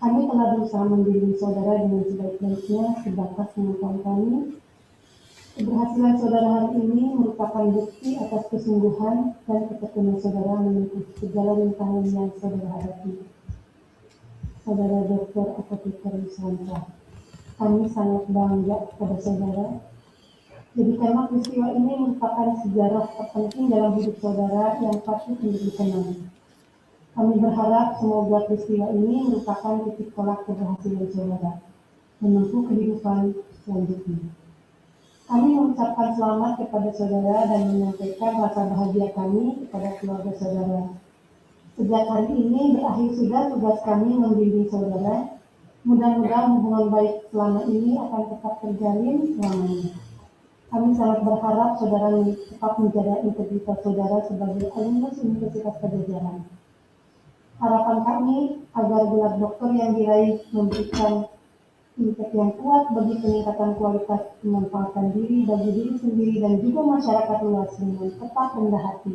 Kami telah berusaha membimbing saudara dengan sebaik-baiknya sebatas kemampuan kami. Keberhasilan saudara hari ini merupakan bukti atas kesungguhan dan ketekunan saudara menempuh segala rintangan yang saudara hadapi. Saudara Dr. Apoteker Yusranta. Kami sangat bangga kepada saudara. Jadi karena peristiwa ini merupakan sejarah terpenting dalam hidup saudara yang patut untuk dikenang. Kami berharap semoga peristiwa ini merupakan titik tolak keberhasilan saudara menempuh kehidupan selanjutnya. Kami mengucapkan selamat kepada saudara dan menyampaikan rasa bahagia kami kepada keluarga saudara. Sejak hari ini berakhir sudah tugas kami membimbing saudara. Mudah-mudahan hubungan baik selama ini akan tetap terjalin selamanya. Kami sangat berharap saudara tetap menjaga integritas saudara sebagai alumnus Universitas Pajajaran. Harapan kami agar gelar doktor yang diraih memberikan impact yang kuat bagi peningkatan kualitas pemanfaatan diri bagi diri sendiri dan juga masyarakat luas dengan tetap rendah hati.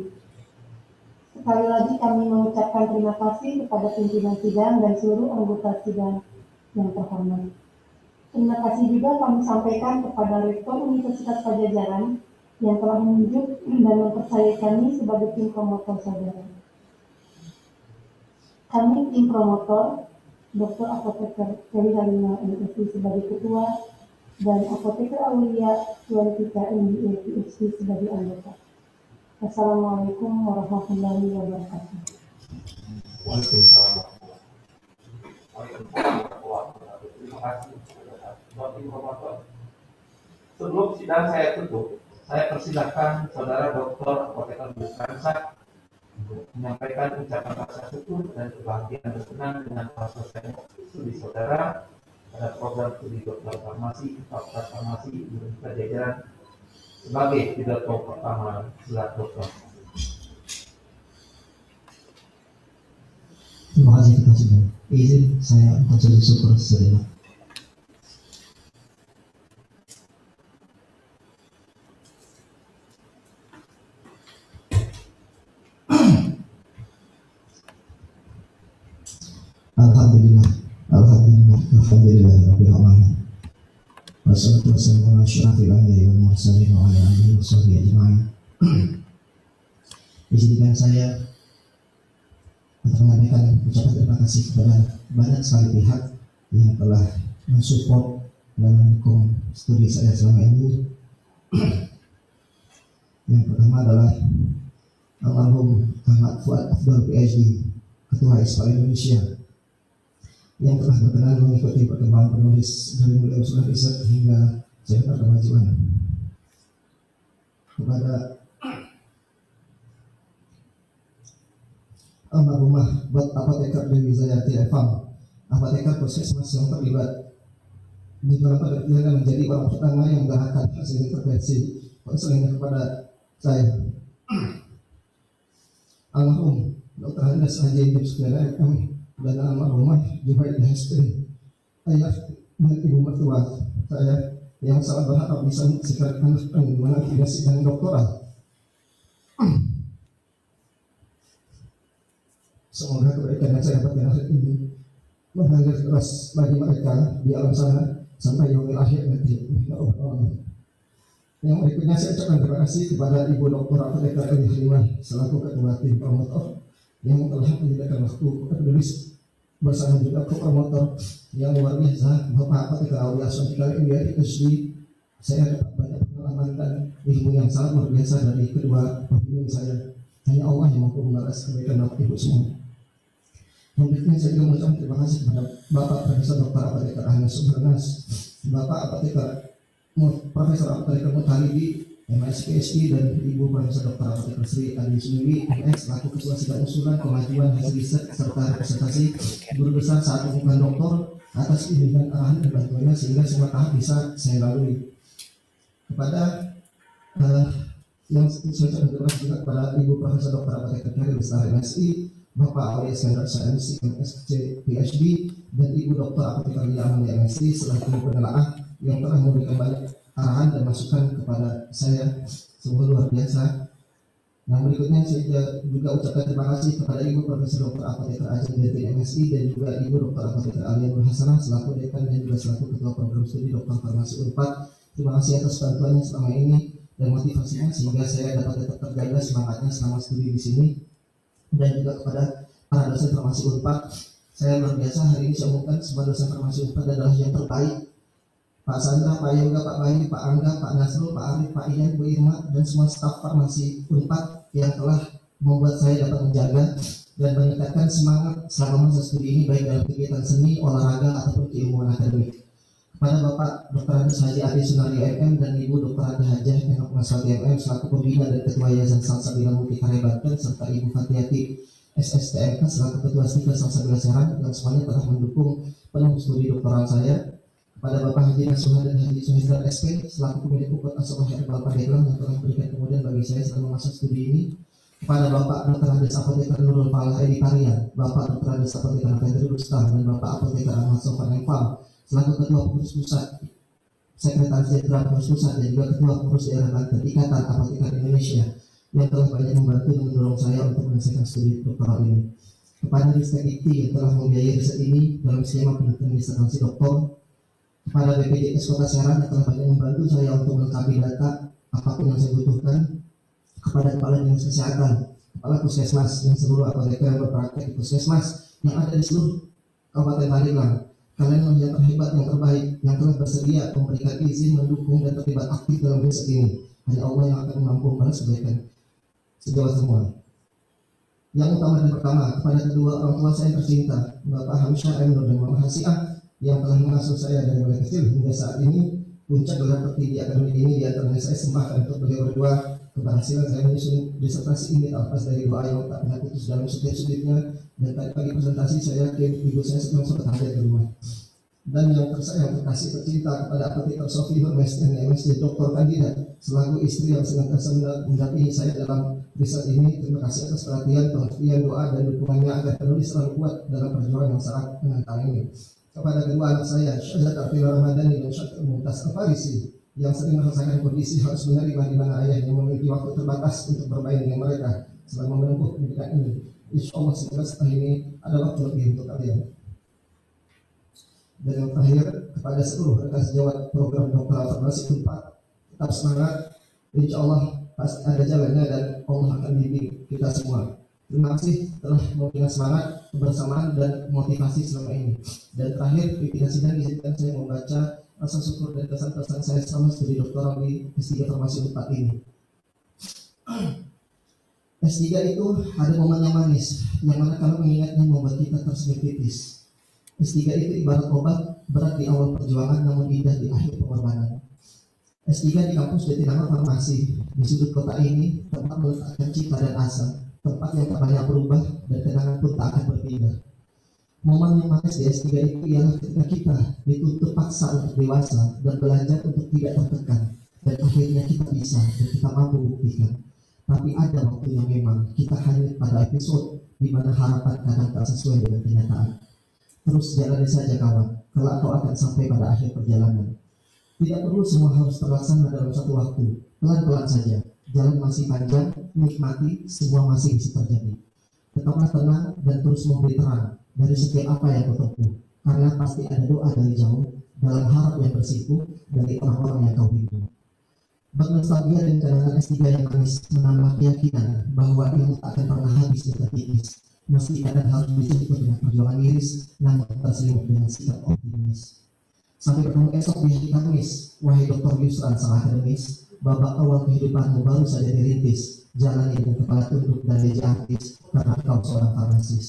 Sekali lagi kami mengucapkan terima kasih kepada pimpinan sidang dan seluruh anggota sidang yang terhormat. Terima kasih juga kami sampaikan kepada Rektor Universitas Pajajaran yang telah menunjuk dan mempercayai kami sebagai tim promotor saudara. Kami tim promotor, Dr. Apoteker Ferry Halimah MSc sebagai ketua dan Apoteker Aulia Tuantika MBA PhD sebagai anggota. Assalamualaikum warahmatullahi wabarakatuh. Terima kasih. Sebelum sidang saya tutup, saya persilahkan saudara Dr. Apoteker Yusranta untuk menyampaikan ucapan rasa syukur dan kebahagiaan berkenan dengan selesainya studi saudara pada program studi dokter farmasi Fakultas Farmasi Universitas Pajajaran sebagai pidato pertama gelar doktor. Terima kasih kita sudah izin saya untuk sujud syukur sejenak. Alhamdulillah Rabbil Alamin. Wassalatu wassalamu ala asyrafil anbiya'i wal mursalin wa ala alihi washabihi ajma'in. Izinkan saya untuk menyampaikan ucapan terima kasih kepada banyak sekali pihak yang telah mensupport dan mendukung studi saya selama ini. Yang pertama adalah almarhum Ahmad Fuad Afdal PhD, Ketua ISPA Indonesia, yang telah berkenan mengikuti perkembangan penulis dari mulai usulan riset hingga seminar kemajuan. Kepada almarhumah Apoteker Dewi Zayati Efam, apoteker puskesmas yang terlibat di dalam penelitian menjadi orang pertama yang menggunakan hasil intervensi konseling kepada saya. Almarhum Dr. Handes Haji Yusranta MM dan almarhumah Jubaid Hesti, ayah dan ibu mertua saya yang sangat berharap bisa menyaksikan anak mengenai tidak sidang doktoral. Semoga kebaikan yang saya dapatkan hari ini mengalir terus bagi mereka di alam sana sampai yaumil akhir nanti. Yang berikutnya saya ucapkan terima kasih kepada Ibu Dr. Apoteker Ferry Halimah selaku ketua tim promotor yang telah menyediakan waktu penulis bersama juga promotor yang luar biasa, Bapak Apoteker Aulia Tuantika MBA PhD. Saya dapat banyak pengalaman dan ilmu yang sangat luar biasa dari kedua pembimbing saya. Hanya Allah yang mampu membalas kebaikan Bapak Ibu semua. Berikutnya saya juga mengucapkan terima kasih kepada Bapak Profesor Dr. Apoteker Ahmad Subarnas, Bapak Apoteker Profesor Apoteker Mutalibi MSc PhD, dan Ibu Profesor Dr. Apoteker Sri Adi Sumiwi MS selaku Ketua Sidang Usulan Kemajuan Hasil Riset serta representasi guru besar saat pengumuman doktor atas bimbingan arahan dan bantuannya sehingga semua tahap bisa saya lalui. Kepada yang saya ucapkan terima kasih juga kepada Ibu Profesor Dr. Apoteker Ferry Bestari MSI, Bapak Aulia Iskandar SMC MSc PhD, dan Ibu Dr. Apoteker Lia Amalia MSc selaku penelaah yang telah memberikan banyak arahan dan masukan kepada saya, sungguh luar biasa. Yang berikutnya saya juga ucapkan terima kasih kepada Ibu Profesor Dr. Apoteker Ajeng DT MSI dan juga Ibu Dr. Apoteker Alia Nur Hasanah selaku dekan dan juga selaku ketua program studi Dokter Farmasi Unpad. Terima kasih atas bantuannya selama ini dan motivasinya sehingga saya dapat tetap terjaga semangatnya selama studi di sini. Dan juga kepada para dosen farmasi Unpad Saya luar biasa hari ini saya umumkan semua dosen farmasi Unpad adalah yang terbaik. Pak Sandra, Pak Yoga, Pak Bayu, Pak Angga, Pak Nasrul, Pak Arif, Pak Ian, Bu Irma, dan semua staf farmasi Unpad yang telah membuat saya dapat menjaga dan meningkatkan semangat selama masa studi ini baik dalam kegiatan seni, olahraga, ataupun keilmuan akademik. Kepada Bapak Dr. Andes Haji Adi Sunario MM dan Ibu Dr. Ade Hajah Enok Maswati MM selaku pembina dan Ketua Yayasan Salsabila Multikarya Banten serta Ibu Fatihati SSTMK selaku Ketua Stika Salsabila Serang yang semuanya telah mendukung penuh studi doktoral saya. Kepada Bapak Haji Nasuha dan Haji Suhendra SP selaku pemilik Ukut Asobah Herbal Pandeglang yang telah memberikan kemudian bagi saya selama masa studi ini. Kepada Bapak Dr. Andes Apoteker Nurul Falah Edi Parian, Bapak Dr. Andes Apoteker Fendri Rustam dan Bapak Apoteker Ahmad Sofan Empam selaku Ketua Pengurus Pusat, Sekretaris Jenderal Pengurus Pusat dan juga Ketua Pengurus Daerah Banten Ikatan Apoteker Indonesia yang telah banyak membantu dan mendorong saya untuk menyelesaikan studi doktoral ini. Kepada Ristek IKTI yang telah membiayai riset ini dalam skema penelitian disertasi doktor. Kepada BPJS Kota Serang yang telah banyak membantu saya untuk melengkapi data apapun yang saya butuhkan. Kepada Kepala Dinas Kesehatan, Kepala Puskesmas yang seluruh apoteker yang berpraktek di Puskesmas yang ada di seluruh Kabupaten Pandeglang. Kalian yang terhebat, yang terbaik, yang telah bersedia memberikan izin, mendukung, dan terlibat aktif dalam riset ini. Hanya Allah yang akan mampu membalas kebaikan sejauh semua. Yang utama dan pertama, kepada kedua orang tua saya yang tercinta, Bapak Hamsyah Nur dan Mama Hasiah, yang telah mengasuh saya dari mulai kecil hingga saat ini. Puncak gelar tertinggi akademik ini di antaranya saya sembahkan untuk beliau berdua. Keberhasilan saya menyusun disertasi ini terlepas dari doa yang tak pernah putus dalam setiap sudutnya. Dan tadi pagi presentasi saya yakin ibu saya sedang sempat hadir di rumah. Dan yang tersayang terkasih tercinta kepada Apoteker Sofi MSc MSc Dr. Kandidat selaku istri yang senantiasa mendampingi saya dalam riset ini. Terima kasih atas perhatian, pengertian, doa dan dukungannya agar penulis selalu kuat dalam perjuangan yang sangat menantang ini. Kepada kedua anak saya, Syahzad Arfila Ramadhani dan Syahzad Mumtaz Al-Farisi yang sering merasakan kondisi harus menerima di mana ayahnya memiliki waktu terbatas untuk bermain dengan mereka selama menempuh pendidikan ini. Insya Allah semoga setelah ini ada waktu lebih untuk kalian. Dan yang terakhir, kepada seluruh rekan sejawat program doktoral farmasi Unpad, tetap semangat. Insya Allah pasti ada jalannya dan Allah akan bimbing kita semua. Terima kasih telah memberikan semangat, kebersamaan dan motivasi selama ini. Dan terakhir, pimpinan sidang izinkan saya membaca rasa syukur dan kesan-kesan saya selama studi doktoral di S3 Farmasi Unpad ini. S3 itu ada momen yang manis, yang mana kalau mengingatnya membuat kita tersenyum tipis. S3 itu ibarat obat berat di awal perjuangan namun indah di akhir pengorbanan. S3 di kampus Jatinangor Farmasi, di sudut kota ini, tempat meletakkan cita dan asa, tempat yang tak banyak berubah dan kenangan pun tak akan berpindah. Momen yang manis di S3 itu ialah ketika kita dituntut paksa untuk dewasa dan belajar untuk tidak tertekan, dan akhirnya kita bisa dan kita mampu buktikan. Tapi ada waktu yang memang kita hanyut pada episode di mana harapan kadang tak sesuai dengan kenyataan. Terus jalani saja kawan, kelak kau akan sampai pada akhir perjalanan. Tidak perlu semua harus terlaksana dalam satu waktu, pelan-pelan saja. Jalan masih panjang, nikmati, semua masih bisa terjadi. Tetaplah tenang dan terus memberi terang dari setiap apa yang kau tempuh, karena pasti ada doa dari jauh, dalam harap yang bersimpuh dari orang-orang yang kau rindu. Bak nostalgia dan kenangan S3 yang manis menambah keyakinan bahwa ilmu tak akan pernah habis dan terkikis. Meski kadang harus dijemput dengan perjuangan miris, namun terselimut dengan sikap optimis. Sampai bertemu esok di hari Kamis, wahai Dr. Yusran sang akademis, babak awal kehidupanmu baru saja dirintis, jalani dengan kepala tunduk dan meja artis, karena kau seorang farmasis.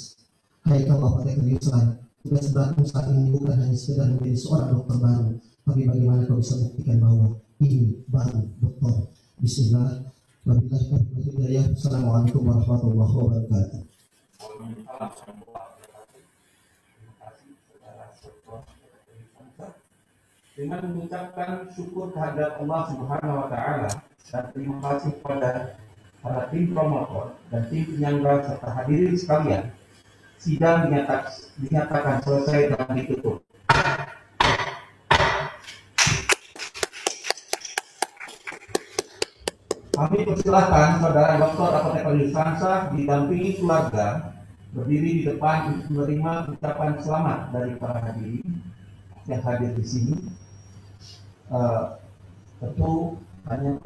Hai kau Apoteker Yusran, tugas beratmu saat ini bukan hanya sekedar menjadi seorang dokter baru, tapi bagaimana kau bisa buktikan bahwa ini baru dokter. Bismillah, wabillahi taufiq wal hidayah. Assalamualaikum warahmatullahi wabarakatuh. Dengan mengucapkan syukur kehadirat Allah Subhanahu wa Ta'ala dan terima kasih kepada para tim promotor dan tim penyangga serta hadirin sekalian, sidang dinyatakan selesai dan ditutup. Kami persilahkan Saudara Dr. Apoteker Yusransyah didampingi keluarga berdiri di depan untuk menerima ucapan selamat dari para hadirin yang hadir di sini. Tentu hanya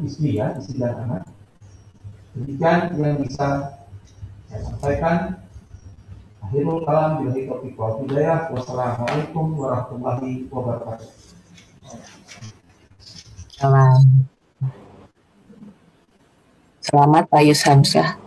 istri dan anak. Demikian yang bisa saya sampaikan. Akhirul kalam, billahi taufiq wal hidayah. Wassalamualaikum warahmatullahi wabarakatuh. Selamat Pak Yus Hamzah.